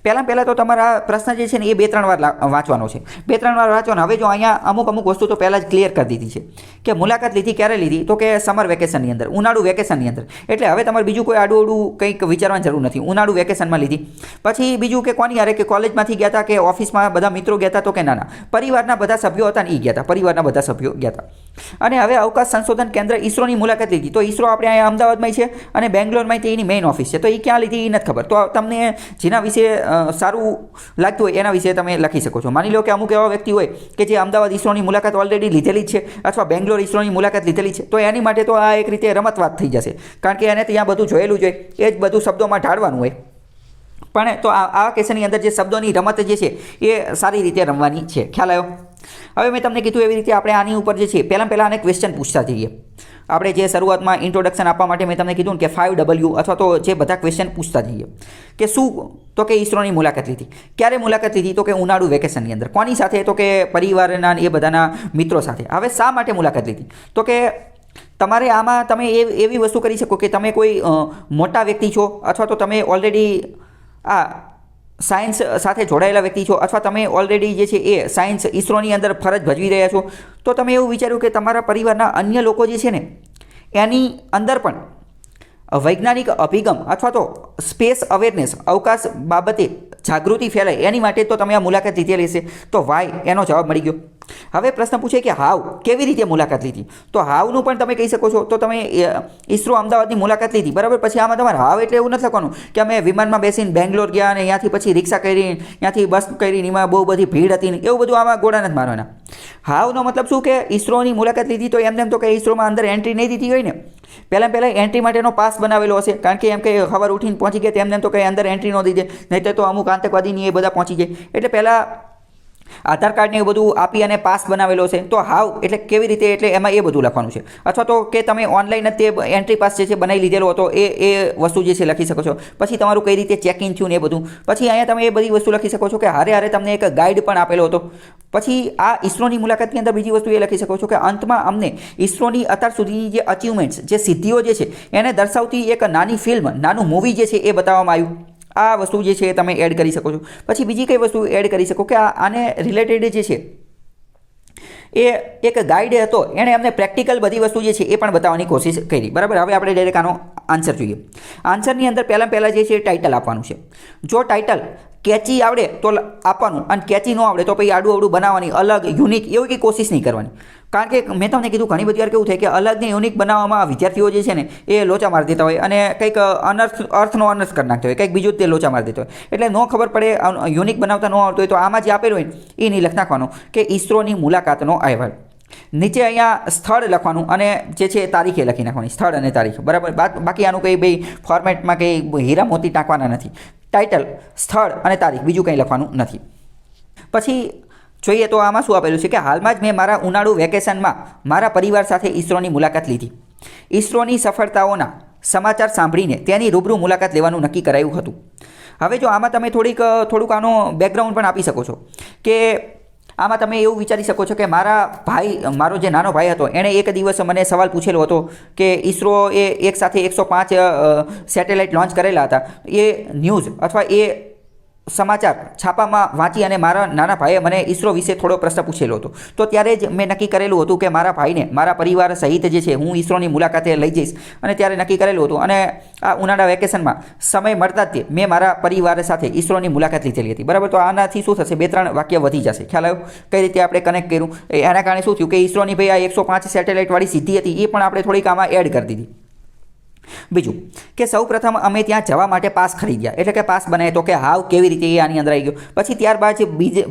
[SPEAKER 1] પહેલાં તો તમારા પ્રશ્ન જે છે ને એ 2-3 વાર વાંચવાનો છે. 2-3 વાર વાંચવાનો. હવે જો અહીંયા અમુક વસ્તુ તો પહેલાં જ ક્લિયર કરી દીધી છે કે મુલાકાત લીધી ક્યારે લીધી તો કે સમર વેકેશનની અંદર, ઉનાળુ વેકેશનની અંદર. એટલે હવે તમારે બીજું કોઈ આડું કંઈક વિચારવાની જરૂર નથી. ઉનાળુ વેકેશનમાં લીધી. પછી બીજું કે કોની યારે કે કોલેજમાંથી ગયા હતા કે ઓફિસમાં બધા મિત્રો ગયા હતા તો કે ના, પરિવારના બધા સભ્યો હતા ને એ ગયા હતા, પરિવારના બધા સભ્યો ગયા હતા. અને હવે અવકાશ સંશોધન કેન્દ્ર ઈસરોની મુલાકાત લીધી. તો ઈસરો આપણે અહીંયા અમદાવાદમાં છે અને બેંગ્લોરમાં એની મેઇન ઓફિસ છે. તો એ ક્યાં લીધી એ નથી ખબર. તો તમને જેના વિશે સારું લાગતું હોય એના વિશે તમે લખી શકો છો. માની લો કે અમુક એવા વ્યક્તિ હોય કે જે અમદાવાદ ઈસરોની મુલાકાત ઓલરેડી લીધેલી જ છે અથવા બેંગ્લોર ઈસરોની મુલાકાત લીધેલી છે, તો એની માટે તો આ એક રીતે રમત વાત થઈ જશે, કારણ કે એને ત્યાં બધું જોયેલું જ હોય, એ જ બધું શબ્દોમાં ઢાળવાનું હોય. પણ તો આ કેસની અંદર જે શબ્દોની રમત જે છે એ સારી રીતે રમવાની છે. ખ્યાલ આવ્યો? હવે મેં તમને કીધું એવી રીતે આપણે આની ઉપર જે છે પહેલાં આને ક્વેશ્ચન પૂછતા જઈએ. આપણે જે શરૂઆતમાં ઇન્ટ્રોડક્શન આપવા માટે મેં તમને કીધું કે 5W અથવા તો જે બધા ક્વેશ્ચન પૂછતા જઈએ કે શું તો કે ઈસરોની મુલાકાત લીધી. ક્યારે મુલાકાત લીધી તો કે ઉનાળુ વેકેશનની અંદર. કોની સાથે તો કે પરિવારના એ બધાના મિત્રો સાથે. હવે શા માટે મુલાકાત લીધી તો કે તમારે આમાં તમે એવી વસ્તુ કરી શકો કે તમે કોઈ મોટા વ્યક્તિ છો અથવા તો તમે ઓલરેડી સાયન્સ સાથે જોડાયેલા વ્યક્તિ છો અથવા તમે ઓલરેડી જે છે એ સાયન્સ ઈસરોની અંદર ફરજ ભજવી રહ્યા છો. તો તમે એવું વિચાર્યું કે તમારા પરિવારના અન્ય લોકો જે છે ને એની અંદર પણ વૈજ્ઞાનિક અભિગમ અથવા તો સ્પેસ અવેરનેસ, અવકાશ બાબતે જાગૃતિ ફેલાય એની માટે તો તમે આ મુલાકાત લીધેલી હશે. તો વાય એનો જવાબ મળી ગયો. હવે પ્રશ્ન પૂછે કે હાવ, કેવી રીતે મુલાકાત લીધી? તો હાવનું પણ તમે કહી શકો છો. તો તમે ઈસરો અમદાવાદની મુલાકાત લીધી, બરાબર. પછી આમાં તમારે હાવ એટલે એવું નથી લખવાનું કે અમે વિમાનમાં બેસીને બેંગ્લોર ગયા અને ત્યાંથી પછી રિક્ષા કરી, ત્યાંથી બસ કરીને, એમાં બહુ બધી ભીડ હતી ને એવું બધું આમાં ગોળા નથી મારવાના. હાવનો મતલબ શું કે ઈસરોની મુલાકાત લીધી તો એમ તો કે ઈસરોમાં અંદર એન્ટ્રી નહીં દીધી હોય ને, પહેલાં એન્ટ્રી માટેનો પાસ બનાવેલો હશે, કારણ કે એમ કે સવાર ઉઠીને પહોંચી ગયા તેમ તો કંઈ અંદર એન્ટ્રી ન દીધે, નહીં તો અમુક આતંકવાદીની એ બધા પહોંચી જાય. એટલે પહેલાં આધાર કાર્ડને એ બધું આપી અને પાસ બનાવેલો છે. તો હાવ એટલે કેવી રીતે, એટલે એમાં એ બધું લખવાનું છે. અથવા તો કે તમે ઓનલાઈન જ તે એન્ટ્રી પાસ જે છે બનાવી લીધેલો હતો એ વસ્તુ જે છે લખી શકો છો. પછી તમારું કઈ રીતે ચેક ઇન થયું ને એ બધું. પછી અહીંયા તમે એ બધી વસ્તુ લખી શકો છો કે હારે તમને એક ગાઈડ પણ આપેલો હતો. પછી આ ઈસરોની મુલાકાતની અંદર બીજી વસ્તુ એ લખી શકો છો કે અંતમાં અમને ઈસરોની અત્યાર સુધીની જે અચીવમેન્ટ્સ, જે સિદ્ધિઓ જે છે એને દર્શાવતી એક નાની ફિલ્મ, નાનું મૂવી જે છે એ બતાવવામાં આવ્યું. આ વસ્તુ જે છે તમે એડ કરી શકો છો. પછી બીજી કઈ વસ્તુ એડ કરી શકો કે આને રિલેટેડ જે છે એ એક ગાઈડ હતો, એણે અમને પ્રેક્ટિકલ બધી વસ્તુ જે છે એ પણ બતાવવાની કોશિશ કરી. બરાબર, હવે આપણે ડાયરેક્ટ આનો આન્સર જોઈએ. આન્સરની અંદર પહેલાં જે છે ટાઇટલ આપવાનું છે. જો ટાઇટલ કેચી આવડે તો આપવાનું, અને કેચી ન આવડે તો પછી આડું અવડું બનાવવાની, અલગ યુનિક એવી કંઈ કોશિશ નહીં કરવાની. કારણ કે મેં તમને કીધું ઘણી બધી વાર કેવું થાય કે અલગને યુનિક બનાવવામાં વિદ્યાર્થીઓ જે છે ને એ લોચા મારી દેતા હોય અને કંઈક અર્થનો અનર્થ કરી નાખતા હોય, કંઈક બીજું જ તે લોચા મારી દેતા હોય. એટલે ન ખબર પડે, યુનિક બનાવતા ન આવડતું હોય તો આમાં જે આપેલું હોય એ નહીં લખ નાખવાનું કે ઇસરોની મુલાકાતનો અહેવાલ. નીચે અહીંયા સ્થળ લખવાનું અને જે છે તારીખે લખી નાખવાની, સ્થળ અને તારીખ. બરાબર, બાકી આનું કંઈ ભાઈ ફોર્મેટમાં કંઈ હીરા મોતી ટાંકવાના નથી. ટાઇટલ, સ્થળ અને તારીખ, બીજું કંઈ લખવાનું નથી. પછી જોઈએ તો આમાં શું આપેલું છે કે હાલમાં જ મેં મારા ઉનાળુ વેકેશનમાં મારા પરિવાર સાથે ઇસરોની મુલાકાત લીધી. ઇસરોની સફળતાઓના સમાચાર સાંભળીને તેની રૂબરૂ મુલાકાત લેવાનું નક્કી કરાયું હતું. હવે જો આમાં તમે થોડુંક આનો બેકગ્રાઉન્ડ પણ આપી શકો છો કે આમાં તમે એવું વિચારી શકો છો કે મારો જે નાનો ભાઈ હતો એણે એક દિવસ મને સવાલ પૂછેલો હતો કે ઇસરોએ એક સાથે 105 સેટેલાઇટ લોન્ચ કરેલા હતા. એ ન્યૂઝ અથવા એ સમાચાર છાપામાં વાંચી અને મારા નાના ભાઈએ મને ઇસરો વિશે થોડો પ્રશ્ન પૂછેલો હતો. તો ત્યારે જ મેં નક્કી કરેલું હતું કે મારા ભાઈને મારા પરિવાર સહિત જે છે હું ઇસરોની મુલાકાતે લઈ જઈશ, અને ત્યારે નક્કી કરેલું હતું. અને આ ઉનાળા વેકેશનમાં સમય મળતા જ મેં મારા પરિવાર સાથે ઇસરોની મુલાકાત લીધેલી હતી. બરાબર, તો આનાથી શું થશે, 2-3 વાક્ય વધી જશે. ખ્યાલ આવ્યો કઈ રીતે આપણે કનેક્ટ કર્યું? એના કારણે શું થયું કે ઇસરોની ભાઈ આ 105 સેટેલાઇટવાળી સિદ્ધિ હતી એ પણ આપણે થોડીક આમાં એડ કરી દીધી. બીજું કે સૌપ્રથમ અમે ત્યાં જવા માટે પાસ ખરીદ્યા, એટલે કે પાસ બનાવ્યો. તો કે હાવ કેવી રીતે એ આની અંદર આવી ગયો. પછી ત્યારબાદ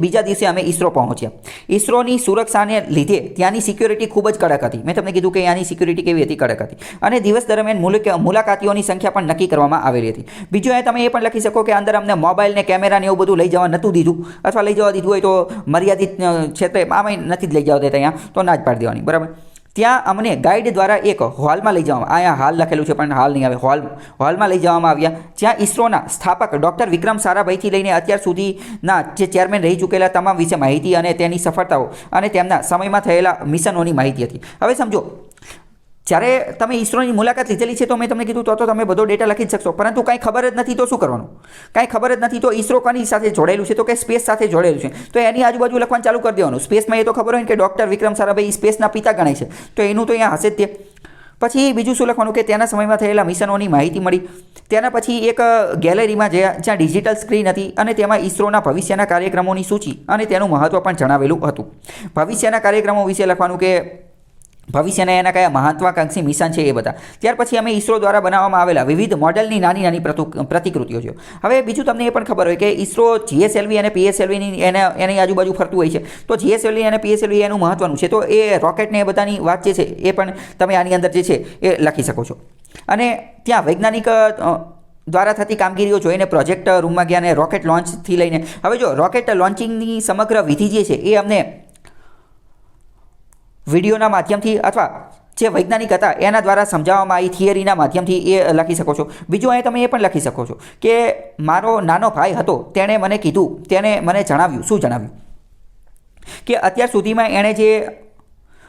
[SPEAKER 1] બીજા દિવસે અમે ઇસરો પહોંચ્યા. ઇસરોની સુરક્ષાને લીધે ત્યાંની સિક્યોરિટી ખૂબ જ કડક હતી. મેં તમને કીધું કે ત્યાંની સિક્યોરિટી કેવી હતી, કડક હતી. અને દિવસ દરમિયાન મુલાકાતીઓની સંખ્યા પણ નક્કી કરવામાં આવેલી હતી. બીજું તમે એ પણ લખી શકો કે અંદર અમને મોબાઈલ ને કેમેરા ને એવું બધું લઈ જવા નહોતું દીધું, અથવા લઈ જવા દીધું હોય તો મર્યાદિત ક્ષેત્રે આમાં નથી જ લઈ જવા દેતા, અહીંયા તો ના જ પાડી દેવાની. બરાબર, ત્યાં અમને ગાઈડ દ્વારા એક હોલમાં લઈ જવામાં, અહીંયા હાલ લખેલું છે પણ હાલ નહીં આવે, હોલમાં લઈ જવામાં આવ્યા, જ્યાં ઇસરોના સ્થાપક ડૉક્ટર વિક્રમ સારાભાઈથી લઈને અત્યાર સુધીના જે ચેરમેન રહી ચૂકેલા તમામ વિશે માહિતી અને તેની સફળતાઓ અને તેમના સમયમાં થયેલા મિશનોની માહિતી હતી. હવે સમજો, જ્યારે તમે ઇસરોની મુલાકાત લીધેલી છે તો મેં તમને કીધું તો તમે બધો ડેટા લખી જ શકશો, પરંતુ કાંઈ ખબર જ નથી તો શું કરવાનું? કાંઈ ખબર જ નથી તો ઇસરો કોની સાથે જોડાયેલું છે, તો કે સ્પેસ સાથે જોડાયેલું છે, તો એની આજુબાજુ લખવાનું ચાલુ કરી દેવાનું. સ્પેસમાં એ તો ખબર હોય કે ડૉક્ટર વિક્રમ સારાભાઈ સ્પેસના પિતા ગણાય છે, તો એનું તો અહીંયા હશે જ તે. પછી બીજું શું લખવાનું કે તેના સમયમાં થયેલા મિશનોની માહિતી મળી. તેના પછી એક ગેલેરીમાં જ્યાં ડિજિટલ સ્ક્રીન હતી અને તેમાં ઇસરોના ભવિષ્યના કાર્યક્રમોની સૂચિ અને તેનું મહત્ત્વ પણ જણાવેલું હતું. ભવિષ્યના કાર્યક્રમો વિશે લખવાનું કે ભવિષ્યના એના કયા મહત્વાકાંક્ષી મિશન છે એ બધા. ત્યાર પછી અમે ઇસરો દ્વારા બનાવવામાં આવેલા વિવિધ મોડલની નાની પ્રતિકૃતિઓ છે. હવે બીજું તમને એ પણ ખબર હોય કે ઇસરો GSLV અને PSLVની એની આજુબાજુ ફરતું હોય છે. તો GSLV અને PSLV એનું મહત્વનું છે, તો એ રોકેટને એ બધાની વાત જે છે એ પણ તમે આની અંદર જે છે એ લખી શકો છો. અને ત્યાં વૈજ્ઞાનિક દ્વારા થતી કામગીરીઓ જોઈને પ્રોજેક્ટ રૂમમાં ગયા અને રોકેટ લોન્ચથી લઈને, હવે જો રોકેટ લોન્ચિંગની સમગ્ર વિધિ જે છે એ અમને વિડીયોના માધ્યમથી અથવા જે વૈજ્ઞાનિક હતા એના દ્વારા સમજાવવામાં આવી, થિયરીના માધ્યમથી એ લખી શકો છો. બીજું અહીં તમે એ પણ લખી શકો છો કે મારો નાનો ભાઈ હતો તેણે મને કીધું, તેણે મને જણાવ્યું, શું જણાવ્યું કે અત્યાર સુધીમાં એણે જે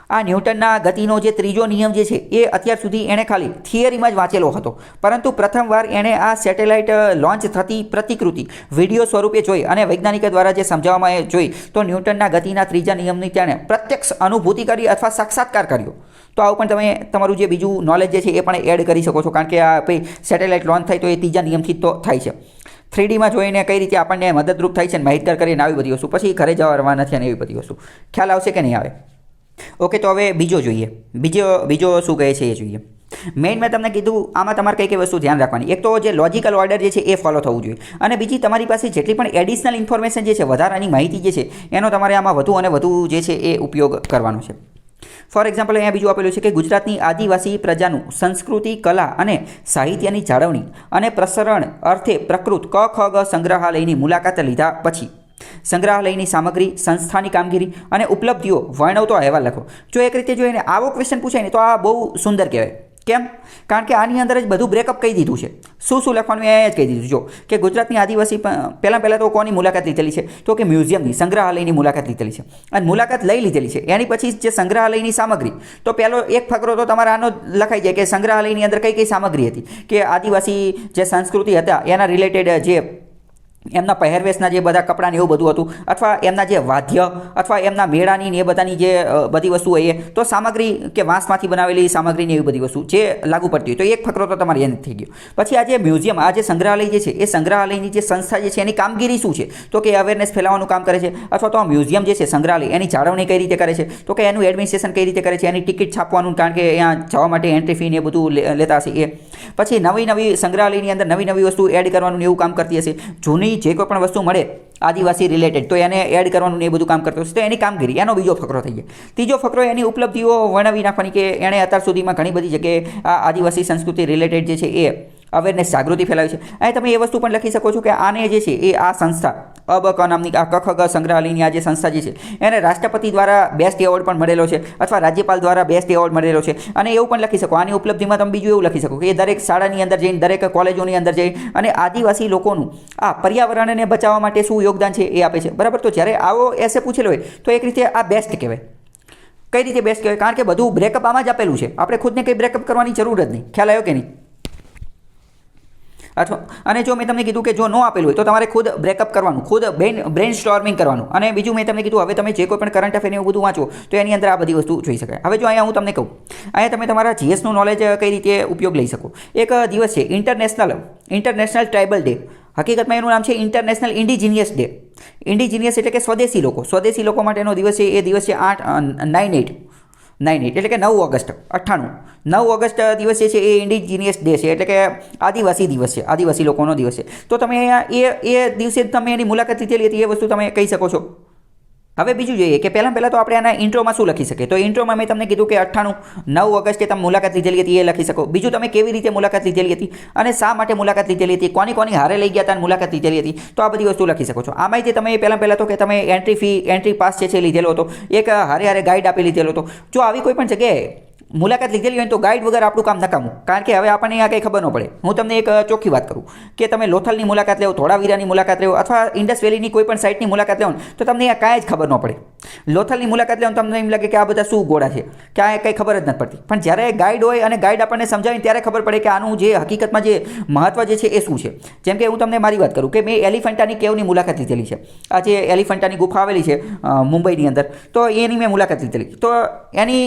[SPEAKER 1] આ ન્યૂટનના ગતિનો જે ત્રીજો નિયમ જે છે એ અત્યાર સુધી એણે ખાલી થિયરીમાં જ વાંચેલો હતો, પરંતુ પ્રથમવાર એણે આ સેટેલાઇટ લોન્ચ થતી પ્રતિકૃતિ વિડીયો સ્વરૂપે જોઈ અને વૈજ્ઞાનિકો દ્વારા જે સમજાવવામાં જોઈ, તો ન્યૂટનના ગતિના ત્રીજા નિયમની તેણે પ્રત્યક્ષ અનુભૂતિ કરી અથવા સાક્ષાત્કાર કર્યો. તો આવું પણ તમે તમારું જે બીજું નોલેજ જે છે એ પણ એડ કરી શકો છો, કારણ કે આ ભાઈ સેટેલાઇટ લોન્ચ થાય તો એ ત્રીજા નિયમથી તો થાય છે. 3Dમાં જોઈને કઈ રીતે આપણને મદદરૂપ થાય છે, માહિતગાર કરીને આવી બધી વસ્તુ, પછી ઘરે જવા નથી અને એવી બધી વસ્તુ. ખ્યાલ આવશે કે નહીં આવે? ઓકે, તો હવે બીજો જોઈએ. બીજો શું કહે છે એ જોઈએ. મેઇન મેં તમને કીધું આમાં તમારે કઈ કઈ વસ્તુ ધ્યાન રાખવાની. એક તો જે લોજિકલ ઓર્ડર જે છે એ ફોલો થવું જોઈએ, અને બીજી તમારી પાસે જેટલી પણ એડિશનલ ઇન્ફોર્મેશન જે છે, વધારાની માહિતી જે છે એનો તમારે આમાં વધુ અને વધુ જે છે એ ઉપયોગ કરવાનો છે. ફોર એક્ઝામ્પલ અહીંયા બીજું આપેલું છે કે ગુજરાતની આદિવાસી પ્રજાનું સંસ્કૃતિ, કલા અને સાહિત્યની જાળવણી અને પ્રસરણ અર્થે પ્રકૃત ક.ખ.ગ. સંગ્રહાલયની મુલાકાત લીધા પછી સંગ્રહાલયની સામગ્રી, સંસ્થાની કામગીરી અને ઉપલબ્ધિઓ વર્ણવતો અહેવાલ લખો. જો એક રીતે જોઈને આવો ક્વેશ્ચન પૂછાય ને તો આ બહુ સુંદર કહેવાય કેમ? કારણ કે આની અંદર જ બધું બ્રેકઅપ કહી દીધું છે. શું શું લખવાનું એ જ કહી દીધું. જો કે ગુજરાતની આદિવાસી પહેલાં તો કોની મુલાકાત લીધેલી છે? તો કે મ્યુઝિયમની, સંગ્રહાલયની મુલાકાત લીધેલી છે. અને મુલાકાત લઈ લીધેલી છે એની પછી જે સંગ્રહાલયની સામગ્રી, તો પહેલો એક ફકરો તો તમારા આનો લખાઈ જાય કે સંગ્રહાલયની અંદર કઈ કઈ સામગ્રી હતી, કે આદિવાસી જે સંસ્કૃતિ હતા એના રિલેટેડ જે એમના પહેરવેશના જે બધા કપડાં એવું બધું હતું, અથવા એમના જે વાદ્ય અથવા એમના મેળાની ને એ બધાની જે બધી વસ્તુ હોય, તો સામગ્રી કે વાંસમાંથી બનાવેલી સામગ્રીની એવી બધી વસ્તુ જે લાગુ પડતી હોય, તો એક ફકરો તો તમારે એને થઈ ગયો. પછી આ જે મ્યુઝિયમ, આ જે સંગ્રહાલય જે છે એ સંગ્રહાલયની જે સંસ્થા જે છે એની કામગીરી શું છે? તો કે અવેરનેસ ફેલાવવાનું કામ કરે છે, અથવા તો આ મ્યુઝિયમ જે છે સંગ્રહાલય એની જાળવણી કઈ રીતે કરે છે? તો કે એનું એડમિનિસ્ટ્રેશન કઈ રીતે કરે છે? એની ટિકિટ છાપવાનું, કારણ કે અહીંયા જવા માટે એન્ટ્રી ફી ને એ બધું લેતા હશે એ. પછી નવી સંગ્રહાલયની અંદર નવી વસ્તુ એડ કરવાનું એવું કામ કરતી હશે. જૂની જે કોઈ પણ વસ્તુ મળે આદિવાસી રિલેટેડ, તો એને એડ કરવાનું ને એ બધું કામ કરતો હશે. તો એની કામગીરી, એનો બીજો ફકરો થઈ જાય. ત્રીજો ફકરો એની ઉપલબ્ધિઓ વર્ણવી નાખવાની, કે એણે અત્યાર સુધીમાં ઘણી બધી જગ્યાએ આ આદિવાસી સંસ્કૃતિ રિલેટેડ જે છે એ અવેરનેસ, જાગૃતિ ફેલાવી છે. અહીં તમે એ વસ્તુ પણ લખી શકો છો કે આને જે છે એ આ સંસ્થા અબક નામની આ કખગ સંગ્રહાલયની આ જે સંસ્થા જે છે એને રાષ્ટ્રપતિ દ્વારા બેસ્ટ એવોર્ડ પણ મળેલો છે, અથવા રાજ્યપાલ દ્વારા બેસ્ટ એવોર્ડ મળેલો છે. અને એવું પણ લખી શકો, આની ઉપલબ્ધિમાં તમે બીજું એવું લખી શકો કે એ દરેક શાળાની અંદર જઈને, દરેક કોલેજોની અંદર જઈ અને આદિવાસી લોકોનું આ પર્યાવરણને બચાવવા માટે શું યોગદાન છે એ આપે છે. બરાબર? તો જ્યારે આવો એસે પૂછેલો હોય તો એક રીતે આ બેસ્ટ કહેવાય. કઈ રીતે બેસ્ટ કહેવાય? કારણ કે બધું બ્રેકઅપ આમાં જ આપેલું છે. આપણે ખુદને કંઈ બ્રેકઅપ કરવાની જરૂર જ નહીં. ખ્યાલ આવ્યો કે નહીં? અથવા અને જો મેં તમને કીધું કે જો ન આપેલું હોય તો તમારે ખુદ બ્રેકઅપ કરવાનું, ખુદ બ્રેન સ્ટોર્મિંગ કરવાનું. અને બીજું મેં તમને કીધું, હવે તમે જે કોઈ પણ કરંટ અફેર એવું બધું વાંચો તો એની અંદર આ બધી વસ્તુ જોઈ શકાય. હવે જો અહીંયા હું તમને કહું, અહીંયા તમે તમારા જીએસનું નોલેજ કઈ રીતે ઉપયોગ લઈ શકો. એક દિવસ છે ઇન્ટરનેશનલ ટ્રાઇબલ ડે. હકીકતમાં એનું નામ છે ઇન્ટરનેશનલ ઇન્ડિજિનિયસ ડે. ઇન્ડિજિનિયસ એટલે કે સ્વદેશી લોકો માટેનો દિવસ છે. એ દિવસ છે 9/8 એટલે કે 9 ઓગસ્ટ 98. 9 ઓગસ્ટ દિવસ જે છે એ ઇન્ડિજિનિયસ ડે છે, એટલે કે આદિવાસી દિવસ છે, આદિવાસી લોકોનો દિવસ છે. તો તમે અહીંયા એ દિવસે તમે એની મુલાકાત લીધેલી હતી, એ વસ્તુ તમે કહી શકો છો. હવે બીજું જોઈએ કે પહેલાં તો આપણે આના ઇન્ટ્રોમાં શું લખી શકીએ. તો ઇન્ટ્રોમાં મેં તમને કીધું કે 98 9 ઓગસ્ટે તમે મુલાકાત લીધેલી હતી એ લખી શકો. બીજું તમે કેવી રીતે મુલાકાત લીધેલી હતી અને શા માટે મુલાકાત લીધેલી હતી, કોની હારે લઈ ગયા હતા અને મુલાકાત લીધેલી હતી, તો આ બધી વસ્તુ લખી શકો છો. આમાં જે તમે પહેલાં તો કે તમે એન્ટ્રી પાસ છે લીધેલો હતો, એક હારે ગાઈડ આપી લીધેલો હતો. જો આવી કોઈ પણ જગ્યાએ મુલાકાત લીધેલી હોય તો ગાઈડ વગર આપણું કામ નકામું. કારણ કે હવે આપણને અહીંયા કંઈ ખબર ન પડે. હું તમને એક ચોખ્ખી વાત કરું કે તમે લોથલની મુલાકાત લેવો, ધોળાવીરાની મુલાકાત લેવો, અથવા ઇન્ડસ વેલીની કોઈ પણ સાઇટની મુલાકાત લેવો તો તમને અહીંયા કાંઈ જ ખબર ન પડે. લોથલની મુલાકાત લેવો તમને એમ લાગે કે આ બધા શું ગોળા છે, કે આ કંઈ ખબર જ નથી પડતી. પણ જ્યારે ગાઈડ હોય અને ગાઈડ આપણને સમજાવીને ત્યારે ખબર પડે કે આનું જે હકીકતમાં જે મહત્વ જે છે એ શું છે. જેમ કે હું તમને મારી વાત કરું કે મેં એલિફન્ટાની કેવની મુલાકાત લીધેલી છે. આ જે એલિફન્ટાની ગુફા આવેલી છે મુંબઈની અંદર, તો એની મેં મુલાકાત લીધેલી. તો એની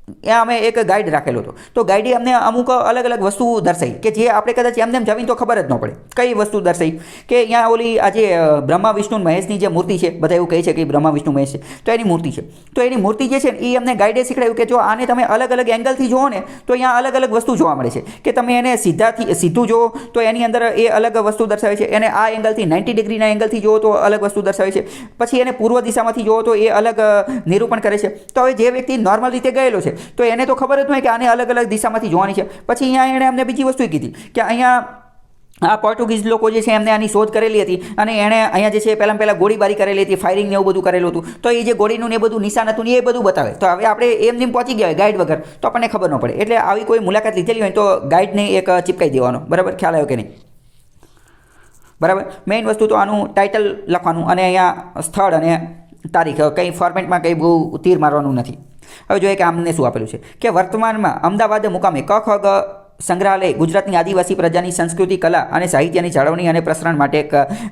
[SPEAKER 1] ત્યાં અમે એક ગાઈડ રાખેલો હતો. તો ગાઈડે અમને અમુક અલગ વસ્તુ દર્શાવી કે જે આપણે કદાચ એમને જમીન તો ખબર જ ન પડે. કઈ વસ્તુ દર્શાવી કે અહીંયા ઓલી આજે બ્રહ્મા વિષ્ણુ મહેશની જે મૂર્તિ છે, બધા એવું કહે છે કે બ્રહ્મા વિષ્ણુ મહેશ છે, તો એની મૂર્તિ છે. તો એની મૂર્તિ જે છે એ અમને ગાઈડે શીખવાડ્યું કે જો આને તમે અલગ એંગલથી જુઓ ને તો અહીંયા અલગ વસ્તુ જોવા મળે છે. કે તમે એને સીધું જુઓ તો એની અંદર એ અલગ વસ્તુ દર્શાવે છે. એને આ એંગલથી 90 ડિગ્રીના એંગલથી જુઓ તો અલગ વસ્તુ દર્શાવે છે. પછી એને પૂર્વ દિશામાંથી જુઓ તો એ અલગ નિરૂપણ કરે છે. તો હવે જે વ્યક્તિ નોર્મલ રીતે ગયેલો છે તો એને તો ખબર જ ન હોય કે આને અલગ દિશામાંથી જોવાની છે. પછી અહીંયા એણે અમને બીજી વસ્તુ કીધી કે અહીંયા આ પોર્ટુગીઝ લોકો જે છે એમને આની શોધ કરેલી હતી અને એણે અહીંયા જે છે પહેલાં ગોળીબારી કરેલી હતી, ફાયરિંગ ને એવું બધું કરેલું હતું. તો એ જે ગોળીનું ને એ બધું નિશાન હતું ને એ બધું બતાવે. તો હવે આપણે એમ પહોંચી ગયા ગાઈડ વગર તો આપણને ખબર ન પડે. એટલે આવી કોઈ મુલાકાત લીધેલી હોય તો ગાઈડને એક ચીપકાઈ દેવાનો. બરાબર? ખ્યાલ આવ્યો કે નહીં? બરાબર. મેઇન વસ્તુ તો આનું ટાઇટલ લખવાનું અને અહીંયા સ્થળ અને તારીખ, કંઈ ફોર્મેટમાં કંઈ બહુ તીર મારવાનું નથી. હવે જોઈએ કે આમને શું આપેલું છે કે વર્તમાનમાં અમદાવાદ મુકામે કખગ સંગ્રહાલય ગુજરાતની આદિવાસી પ્રજાની સંસ્કૃતિ, કલા અને સાહિત્યની જાળવણી અને પ્રસરણ માટે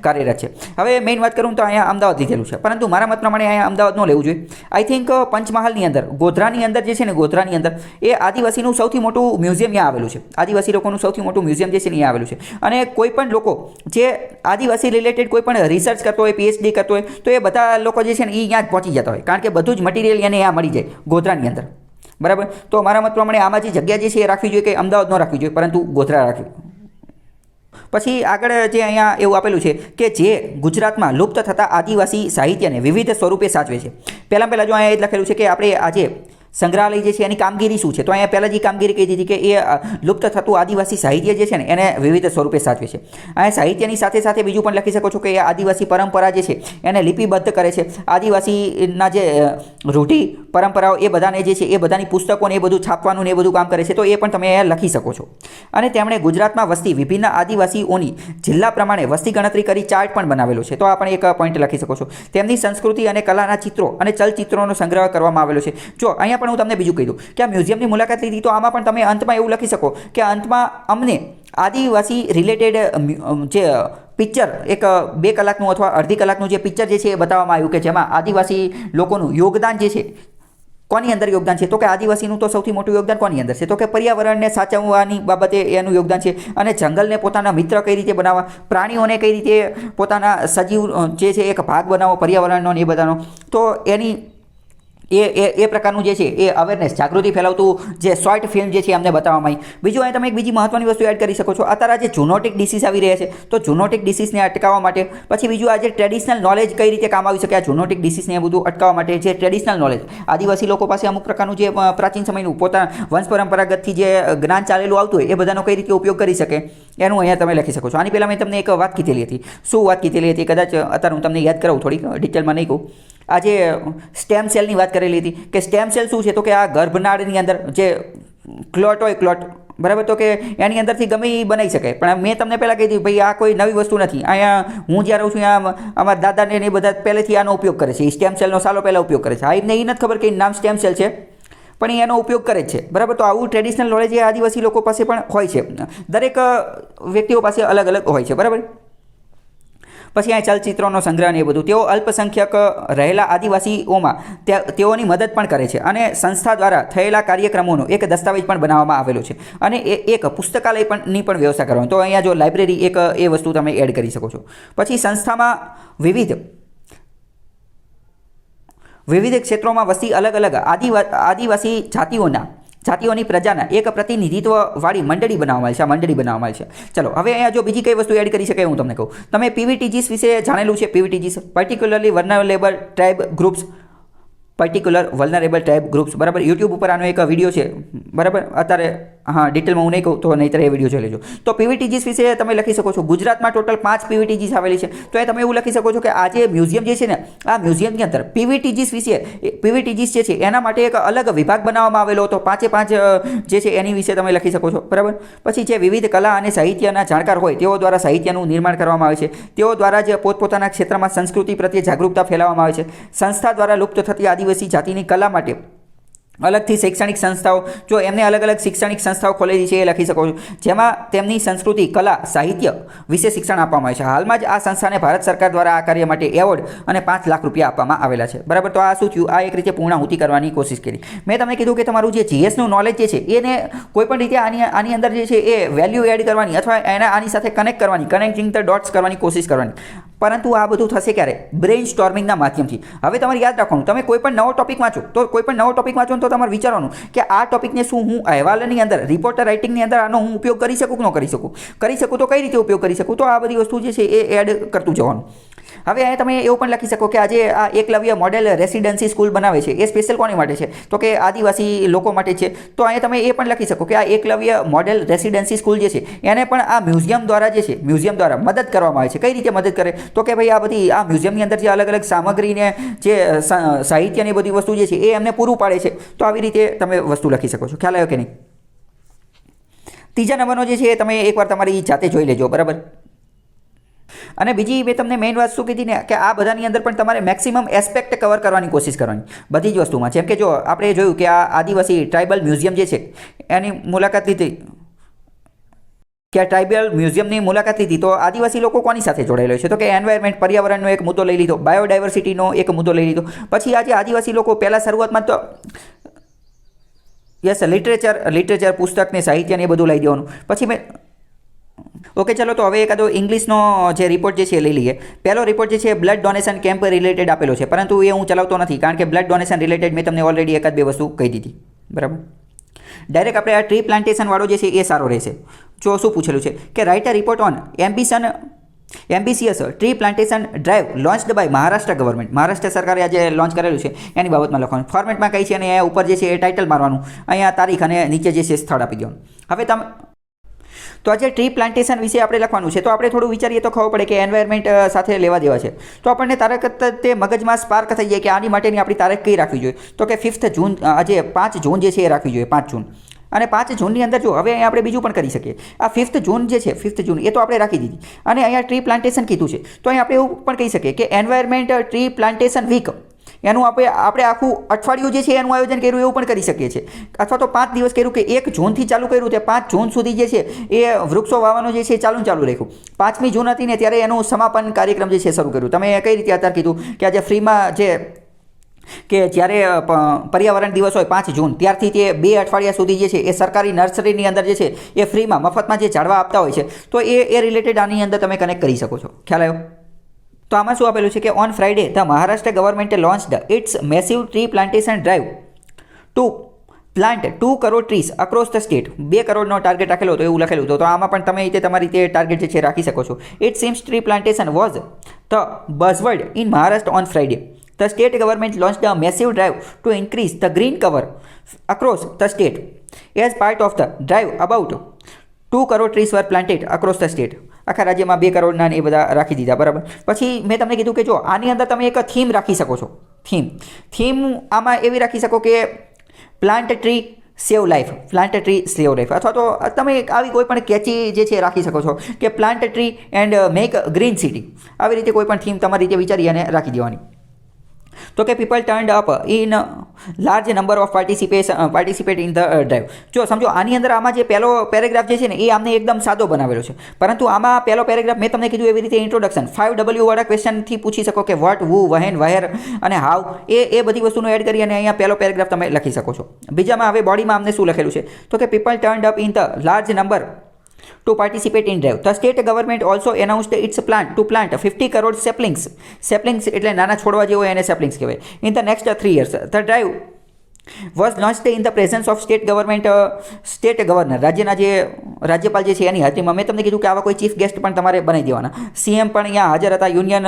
[SPEAKER 1] કાર્યરત છે. હવે મેઇન વાત કરું તો અહીંયા અમદાવાદ લીધેલું છે, પરંતુ મારા મત પ્રમાણે અહીંયા અમદાવાદ ન લેવું જોઈએ. આઈ થિંક પંચમહાલની અંદર, ગોધરાની અંદર જે છે ને, ગોધરાની અંદર એ આદિવાસીનું સૌથી મોટું મ્યુઝિયમ ત્યાં આવેલું છે. આદિવાસી લોકોનું સૌથી મોટું મ્યુઝિયમ જે છે ને એ આવેલું છે. અને કોઈ પણ લોકો જે આદિવાસી રિલેટેડ કોઈ પણ રિસર્ચ કરતો હોય, પીએચડી કરતો હોય, તો એ બધા લોકો જે છે ને એ અહીંયા જ પહોંચી જતા હોય. કારણ કે બધું જ મટીરિયલ એને અહીંયા મળી જાય ગોધરાની અંદર. બરાબર? તો મારા મત પ્રમાણે આમાં જે જગ્યા જે છે એ રાખવી જોઈએ કે અમદાવાદ ન રાખવી જોઈએ, પરંતુ ગોધરા રાખવી. પછી આગળ જે અહીંયા એવું આપેલું છે કે જે ગુજરાતમાં લુપ્ત થતા આદિવાસી સાહિત્યને વિવિધ સ્વરૂપે સાચવે છે. પહેલાં જો અહીંયા એ જ લખેલું છે કે આપણે આજે સંગ્રહાલય જે છે એની કામગીરી શું છે. તો અહીંયા પહેલાં જે કામગીરી કહી દીધી કે એ લુપ્ત થતું આદિવાસી સાહિત્ય જે છે ને એને વિવિધ સ્વરૂપે સાચવે છે. અહીંયા સાહિત્યની સાથે બીજું પણ લખી શકો છો કે એ આદિવાસી પરંપરા જે છે એને લિપિબદ્ધ કરે છે. આદિવાસીના જે રૂઢિ પરંપરાઓ એ બધાને જે છે એ બધાની પુસ્તકોને એ બધું છાપવાનું ને એ બધું કામ કરે છે, તો એ પણ તમે લખી શકો છો. અને તેમણે ગુજરાતમાં વસતી વિભિન્ન આદિવાસીઓની જિલ્લા પ્રમાણે વસ્તી ગણતરી કરી ચાર્ટ પણ બનાવેલો છે, તો આ પણ એક પોઈન્ટ લખી શકો છો. તેમની સંસ્કૃતિ અને કલાના ચિત્રો અને ચલચિત્રોનો સંગ્રહ કરવામાં આવેલો છે. જો અહીંયા પણ હું તમને બીજું કહી દઉં કે આ મ્યુઝિયમની મુલાકાત લીધી, તો આમાં પણ તમે અંતમાં એવું લખી શકો કે અંતમાં અમને આદિવાસી રિલેટેડ જે પિક્ચર એક 2 કલાકનું અથવા અડધી કલાકનું જે પિક્ચર જે છે એ બતાવવામાં આવ્યું કે જેમાં આદિવાસી લોકોનું યોગદાન જે છે, કોની અંદર યોગદાન છે, તો કે આદિવાસીનું તો સૌથી મોટું યોગદાન કોની અંદર છે, તો કે પર્યાવરણને સાચવવાની બાબતે એનું યોગદાન છે. અને જંગલને પોતાના મિત્ર કઈ રીતે બનાવવા, પ્રાણીઓને કઈ રીતે પોતાના સજીવ જે છે એક ભાગ બનાવવો પર્યાવરણનો ને એ બધાનો, તો એની એ પ્રકારનું જે છે એ અવેરનેસ જાગૃતિ ફેલાવતું જે શોર્ટ ફિલ્મ જે છે અમને બતાવવામાં આવી. બીજું અહીં તમે એક બીજી મહત્વની વસ્તુ એડ કરી શકો છો. અત્યારે જે ઝૂનોટિક ડિસીઝ આવી રહ્યા છે, તો ઝૂનોટિક ડિસીઝને અટકાવવા માટે, પછી બીજું આજે ટ્રેડિશનલ નોલેજ કઈ રીતે કામ આવી શકે આ ઝૂનોટિક ડિસીઝને એ બધું અટકાવવા માટે, જે ટ્રેડિશનલ નોલેજ આદિવાસી લોકો પાસે અમુક પ્રકારનું જે પ્રાચીન સમયનું પોતાના વંશ પરંપરાગતથી જે જ્ઞાન ચાલેલું આવતું હોય એ બધાનો કઈ રીતે ઉપયોગ કરી શકે એનું અહીંયા તમે લખી શકો છો. આની પહેલાં મેં તમને એક વાત કીધેલી હતી. શું વાત કીધેલી હતી? કદાચ અત્યારે હું તમને યાદ કરાવું, થોડીક ડિટેલમાં નહીં કહું. આજે સ્ટેમ સેલની વાત કરેલી હતી કે સ્ટેમ સેલ શું છે, તો કે આ ગર્ભનાળની અંદર જે ક્લોટ હોય, ક્લોટ બરાબર, તો કે એની અંદરથી ગમે એ બનાવી શકાય. પણ મેં તમને પહેલાં કહી દીધું ભાઈ આ કોઈ નવી વસ્તુ નથી. અહીંયા હું જ્યાં રહું છું ત્યાં અમારા દાદાને એ બધા પહેલેથી આનો ઉપયોગ કરે છે, સ્ટેમ સેલનો સાલો પહેલાં ઉપયોગ કરે છે. આ એમને એ નથી ખબર કે નામ સ્ટેમ સેલ છે, પણ એનો ઉપયોગ કરે જ છે બરાબર. તો આવું ટ્રેડિશનલ નોલેજ એ આદિવાસી લોકો પાસે પણ હોય છે, દરેક વ્યક્તિઓ પાસે અલગ અલગ હોય છે બરાબર. પછી આ ચલચિત્રોનો સંગ્રહ ને એ બધું, તેઓ અલ્પસંખ્યક રહેલા આદિવાસીઓમાં તેઓની મદદ પણ કરે છે. અને સંસ્થા દ્વારા થયેલા કાર્યક્રમોનો એક દસ્તાવેજ પણ બનાવવામાં આવેલો છે. અને એક પુસ્તકાલય પણની પણ વ્યવસ્થા કરવાની, તો અહીંયા જો લાઇબ્રેરી એક એ વસ્તુ તમે એડ કરી શકો છો. પછી સંસ્થામાં વિવિધ ક્ષેત્રોમાં વસતી અલગ અલગ આદિવાસી જાતિઓની પ્રજાના એક પ્રતિનિધિત્વવાળી મંડળી બનાવવામાં છે. આ મંડળી બનાવવામાં છે. ચલો હવે અહીંયા જો બીજી કઈ વસ્તુ એડ કરી શકાય હું તમને કહું. તમે પીવીટીજીસ વિશે જાણેલું છે? પીવીટીજીસ પર્ટિક્યુલરલી વલ્નરેબલ ટ્રાઇબ ગ્રુપ્સ, બરાબર. યુટ્યુબ ઉપર આનો એક વિડીયો છે બરાબર. અત્યારે હા ડિટેલમાં હું નહીં કહું તો નહીંતર એ વિડીયો જોઈ લેજો. તો પીવીટીજીસ વિશે તમે લખી શકો છો. ગુજરાતમાં ટોટલ 5 પીવીટીજીસ આવેલી છે. તો એ તમે એવું લખી શકો છો કે આ જે મ્યુઝિયમ જે છે ને, આ મ્યુઝિયમની અંદર પીવીટીજીસ જે છે એના માટે એક અલગ વિભાગ બનાવવામાં આવેલો હતો. 5 જે છે એની વિશે તમે લખી શકો છો બરાબર. પછી જે વિવિધ કલા અને સાહિત્યના જાણકાર હોય તેઓ દ્વારા સાહિત્યનું નિર્માણ કરવામાં આવે છે. તેઓ દ્વારા જે પોતપોતાના ક્ષેત્રમાં સંસ્કૃતિ પ્રત્યે જાગૃતતા ફેલાવવામાં આવે છે. સંસ્થા દ્વારા લુપ્ત થતી આદિવાસી જાતિની કલા માટે અલગથી શૈક્ષણિક સંસ્થાઓ, જો એમને અલગ અલગ શૈક્ષણિક સંસ્થાઓ ખોલેલી છે એ લખી શકો છો, જેમાં તેમની સંસ્કૃતિ, કલા, સાહિત્ય વિશે શિક્ષણ આપવામાં આવે છે. હાલમાં જ આ સંસ્થાને ભારત સરકાર દ્વારા આ કાર્ય માટે એવોર્ડ અને 5 લાખ રૂપિયા આપવામાં આવેલા છે બરાબર. તો આ શું થયું? આ એક રીતે પૂર્ણાહુતિ કરવાની કોશિશ કરી. મેં તમને કીધું કે તમારું જે જીએસનું નોલેજ જે છે એને કોઈપણ રીતે આની અંદર જે છે એ વેલ્યુ એડ કરવાની અથવા એને આની સાથે કનેક્ટ કરવાની, કનેક્ટિંગ ધ ડોટ્સ કરવાની કોશિશ કરવાની. પરંતુ આ બધું થશે ક્યારે? બ્રેઇન સ્ટોર્મિંગના માધ્યમથી. હવે તમારે યાદ રાખવાનું, તમે કોઈ પણ નવો ટોપિક વાંચો તો તમારે વિચારવાનું કે આ ટોપિકને શું હું અહેવાલની અંદર, રિપોર્ટર રાઇટિંગની અંદર આનો હું ઉપયોગ કરી શકું કે ન કરી શકું, તો કઈ રીતે ઉપયોગ કરી શકું. તો આ બધી વસ્તુ જે છે એ એડ કરતું જવાનું. હવે અહીંયા તમે એવું પણ લખી શકો કે આજે આ એકલવ્ય મોડેલ રેસિડેન્સી સ્કૂલ બનાવે છે, એ સ્પેશિયલ કોની માટે છે? તો કે આદિવાસી લોકો માટે છે. તો અહીંયા તમે એ પણ લખી શકો કે આ એકલવ્ય મોડેલ રેસિડેન્સી સ્કૂલ જે છે એને પણ આ મ્યુઝિયમ દ્વારા મદદ કરવામાં આવે છે. કઈ રીતે મદદ કરે? તો કે ભાઈ આ બધી આ મ્યુઝિયમની અંદર જે અલગ અલગ સામગ્રીને જે સાહિત્યની બધી વસ્તુ જે છે એ એમને પૂરું પાડે છે. તો આવી રીતે તમે વસ્તુ લખી શકો છો. ખ્યાલ આવ્યો કે નહીં? ત્રીજા નંબરનો જે છે એ તમે એકવાર તમારી જાતે જોઈ લેજો બરાબર. અને બીજી મેં તમને મેઇન વાત શું કીધી ને કે આ બધાની અંદર પણ તમારે મેક્સિમમ એસ્પેક્ટ કવર કરવાની કોશિશ કરવાની બધી જ વસ્તુમાં. જેમ કે જો આપણે જોયું કે આ આદિવાસી ટ્રાઇબલ મ્યુઝિયમ જે છે એની મુલાકાત લીધી, કે ટ્રાઇબલ મ્યુઝિયમની મુલાકાત લીધી, તો આદિવાસી લોકો કોની સાથે જોડાયેલો છે? તો કે એન્વાયરમેન્ટ, પર્યાવરણનો એક મુદ્દો લઈ લીધો, બાયોડાયવર્સિટીનો એક મુદ્દો લઈ લીધો. પછી આજે આદિવાસી લોકો પહેલાં શરૂઆતમાં તો લિટરેચર પુસ્તક ને સાહિત્ય ને એ બધું લઈ દેવાનું. પછી મેં ઓકે ચલો તો હવે એકાદો ઇંગ્લિશનો જે રિપોર્ટ જે છે એ લઈ લઈએ. પહેલો રિપોર્ટ જે છે બ્લડ ડોનેશન કેમ્પ રિલેટેડ આપેલો છે, પરંતુ એ હું ચલાવતો નથી કારણ કે બ્લડ ડોનેશન રિલેટેડ મેં તમને ઓલરેડી 1-2 વસ્તુ કહી દીધી બરાબર. ડાયરેક્ટ આપણે આ ટ્રી પ્લાન્ટેશન વાળો જે છે એ સારો રહેશે. જો શું પૂછેલું છે કે write a report on ambitious tree plantation drive launched by Maharashtra government. Maharashtra સરકારે આજે લોન્ચ કરેલું છે એની બાબતમાં લખવાનું. ફોર્મેટમાં કઈ છે અને અહીંયા ઉપર જે છે એ ટાઇટલ મારવાનું, અહીંયા તારીખ અને નીચે જે છે સ્થળ આપી દેવાનું. હવે તમે તો આજે ટ્રી પ્લાન્ટેશન વિશે આપણે લખવાનું છે. તો આપણે થોડું વિચારીએ તો ખબર પડે કે એન્વાયરમેન્ટ સાથે લેવા દેવા છે. તો આપણને તારક તે મગજમાં સ્પાર્ક થઈ જાય કે આની માટેની આપણી તારીખ કઈ રાખવી જોઈએ. તો કે 5 જૂન, આજે 5 જૂન જે છે એ રાખવી જોઈએ, 5 જૂન. અને 5 જૂનની અંદર જો હવે અહીંયા આપણે બીજું પણ કરી શકીએ. આ 5 જૂન જે છે, 5 જૂન એ તો આપણે રાખી દીધી, અને અહીંયા ટ્રી પ્લાન્ટેશન કીધું છે. તો અહીંયા આપણે એવું પણ કહી શકીએ કે એન્વાયરમેન્ટ ટ્રી પ્લાન્ટેશન વીક, એનું આપણે આખું અઠવાડિયું જે છે એનું આયોજન કર્યું એવું પણ કરી શકીએ છીએ. અથવા તો 5 દિવસ કર્યું કે 1 જૂનથી ચાલુ કર્યું તે 5 જૂન સુધી જે છે એ વૃક્ષો વાવવાનું જે છે ચાલુ રાખ્યું. 5મી જૂન હતી ને ત્યારે એનું સમાપન કાર્યક્રમ જે છે શરૂ કર્યું. તમે કઈ રીતે અત્યારે કીધું કે આજે ફ્રીમાં જે કે જ્યારે પર્યાવરણ દિવસ હોય 5 જૂન ત્યારથી તે 2 અઠવાડિયા સુધી જે છે એ સરકારી નર્સરીની અંદર જે છે એ ફ્રીમાં મફતમાં જે ઝાડવા આપતા હોય છે, તો એ રિલેટેડ આની અંદર તમે કનેક્ટ કરી શકો છો. ખ્યાલ આવ્યો? તો આમાં શું આપેલું છે કે on Friday the Maharashtra government launched its massive tree plantation drive to plant 2 crore trees across the state. 2 કરોડનો ટાર્ગેટ રાખેલો હતો એવું લખેલું હતું. તો આમાં પણ તમે રીતે તમારી રીતે ટાર્ગેટ જે છે રાખી શકો છો. It seems tree plantation was the buzzword in Maharashtra on Friday. The state government launched a massive drive to increase the green cover across the state. As part of the drive, about 2 crore trees were planted across the state. આખા રાજ્યમાં 2 કરોડના એ બધા રાખી દીધા, બરાબર. પછી મેં તમને કીધું કે જો આની અંદર તમે એક થીમ રાખી શકો છો. થીમ આમાં એવી રાખી શકો કે plant tree save life, plant tree save life. અથવા તો તમે આવી કોઈ પણ કેચી જે છે રાખી શકો છો કે plant tree and make green city. આવી રીતે કોઈ પણ થીમ તમારી રીતે વિચારી અને રાખી દેવાની. તો કે people turned up in large number of participate in the drive. જો સમજો આની અંદર આમાં જે પહેલો પેરેગ્રાફ જે છે ને એ આમને એકદમ સાદો બનાવેલો છે, પરંતુ આમાં પહેલો પેરેગ્રાફ મેં તમને કીધું એવી રીતે ઇન્ટ્રોડક્શન 5W વાળા ક્વેશ્ચનથી પૂછી શકો કે વોટ, હુ, વહેન, વહેર અને હાઉ, એ બધી વસ્તુનો એડ કરી અને અહીંયા પહેલો પેરેગ્રાફ તમે લખી શકો છો. બીજામાં હવે બોડીમાં અમને શું લખેલું છે તો કે people turned up in the large number to participate in drive. The state government also announced its plan to plant 50 crore saplings. Saplings એટલે નાના છોડવા જે હોય એને saplings કહેવાય. In the next 3 years. The drive was launched in the presence of state governor. રાજ્યના જે રાજ્યપાલ જે છે એની હાજરીમાં. મેં તમને કીધું કે આવા કોઈ ચીફ ગેસ્ટ પણ તમારે બનાવી દેવાના. સીએમ પણ અહીંયા હાજર હતા, યુનિયન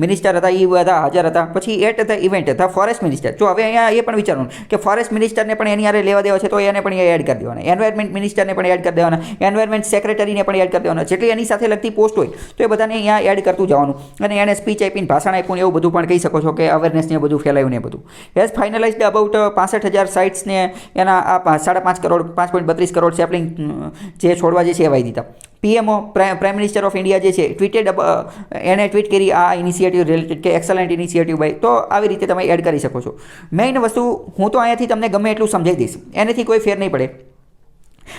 [SPEAKER 1] મિનિસ્ટર હતા, એ બધા હાજર હતા. પછી at the event the forest minister. જો હવે અહીંયા એ પણ વિચારવાનું કે ફોરેસ્ટ મિનિસ્ટરને પણ એની હારે લેવા દેવા છે, તો એને પણ એડ કરી દેવાના. એન્વાયરમેન્ટ મિનિસ્ટરને પણ એડ કરી દેવાના. એન્વાયરમેન્ટ સેક્રેટરીને પણ એડ કરી દેવાના. જેટલી એની સાથે લગતી પોસ્ટ હોય તો એ બધાને અહીંયા એડ કરતું જવાનું. અને એને સ્પીચ આપીને, ભાષણ આપ્યું, એવું બધું પણ કહી શકો છો કે અવેરનેસને બધું ફેલાયું ને બધું. હેઝ ફાઇનલાઇઝડ અબાઉટ 65,000 સાઇટ્સને એના આ 5.5 કરોડ 5.32 કરોડ સેપલિંગ જે છોડવા જે છે એ વાવી દીધા. PMO prime minister of India જે છે ટ્વીટેડ, એણે ટ્વીટ કરી આ ઇનિશિયેટિવ રિલેટેડ કે એક્સલન્ટ ઇનિશિયેટિવ ભાઈ. તો આવી રીતે તમે એડ કરી શકો છો. મેઇન વસ્તુ હું તો અહીંયાથી તમને ગમે એટલું સમજાવી દઈશ, એનાથી કોઈ ફેર નહીં પડે.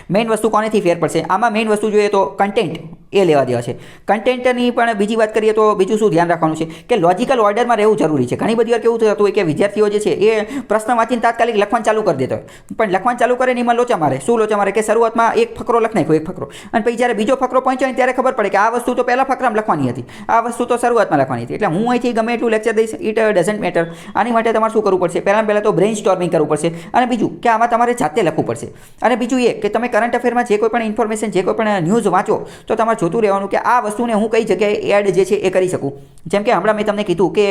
[SPEAKER 1] મેઇન વસ્તુ કોનેથી ફેર પડશે આમાં? મેઇન વસ્તુ જોઈએ તો કન્ટેન્ટ એ લેવા દેવા છે. કન્ટેન્ટની પણ બીજી વાત કરીએ તો બીજું શું ધ્યાન રાખવાનું છે કે લોજિકલ ઓર્ડરમાં રહેવું જરૂરી છે. ઘણી બધી વાર કેવું થતું હોય કે વિદ્યાર્થીઓ જે છે એ પ્રશ્ન વાંચીને તાત્કાલિક લખવાનું ચાલુ કરી દેતા હોય, પણ લખવાનું ચાલુ કરે ને એમાં લોચા મારે. શું લોચા મારે કે શરૂઆતમાં એક ફકરો લખ નાખ્યો, એક ફકરો, અને પછી જ્યારે બીજો ફકરો પહોંચ્યો ને ત્યારે ખબર પડે કે આ વસ્તુ તો પહેલા ફકરામાં લખવાની હતી, આ વસ્તુ તો શરૂઆતમાં લખવાની હતી. એટલે હું અહીંથી ગમે એટલું લેક્ચર દઈશ, ઇટ ડઝન્ટ મેટર. આની માટે તમારે શું કરવું પડશે? પહેલાં તો બ્રેઇન સ્ટોર્મિંગ કરવું પડશે, અને બીજું કે આમાં તમારે જાતે લખવું પડશે. અને બીજું એ કે તમે કરંટ અફેરમાં જે કોઈ પણ ઇન્ફોર્મેશન, જે કોઈ પણ ન્યૂઝ વાંચો તો તમારે જોતું રહેવાનું કે આ વસ્તુને હું કઈ જગ્યાએ એડ જે છે એ કરી શકું. જેમ કે હમણાં મેં તમને કીધું કે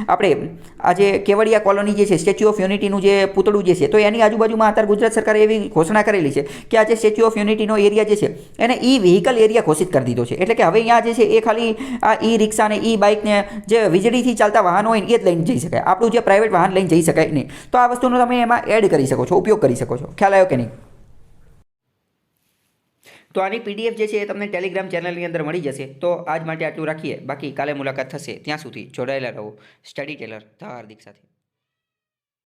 [SPEAKER 1] આપણે આજે કેવડિયા કોલોની જે છે, સ્ટેચ્યુ ઓફ યુનિટીનું જે પૂતળું જે છે, તો એની આજુબાજુમાં અત્યારે ગુજરાત સરકારે એવી ઘોષણા કરેલી છે કે આજે સ્ટેચ્યુ ઓફ યુનિટીનો એરિયા જે છે એને ઈ વ્હીકલ એરિયા ઘોષિત કરી દીધો છે. એટલે કે હવે અહીંયા જે છે એ ખાલી આ ઈ રિક્ષા ને ઈ બાઇકને જે વીજળીથી ચાલતા વાહનો હોય ને એ જ લઈને જઈ શકાય. આપણું જે પ્રાઇવેટ વાહન લઈને જઈ શકાય નહીં. તો આ વસ્તુનો તમે એમાં એડ કરી શકો છો, ઉપયોગ કરી શકો છો. ખ્યાલ આવ્યો કે નહીં? તો આની પીડીએફ જે છે એ તમને ટેલિગ્રામ ચેનલની અંદર મળી જશે. તો આજ માટે આટલું રાખીએ, બાકી કાલે મુલાકાત થશે. ત્યાં સુધી જોડાયેલા રહો સ્ટડી ટેલર ધ હાર્દિક સાથે.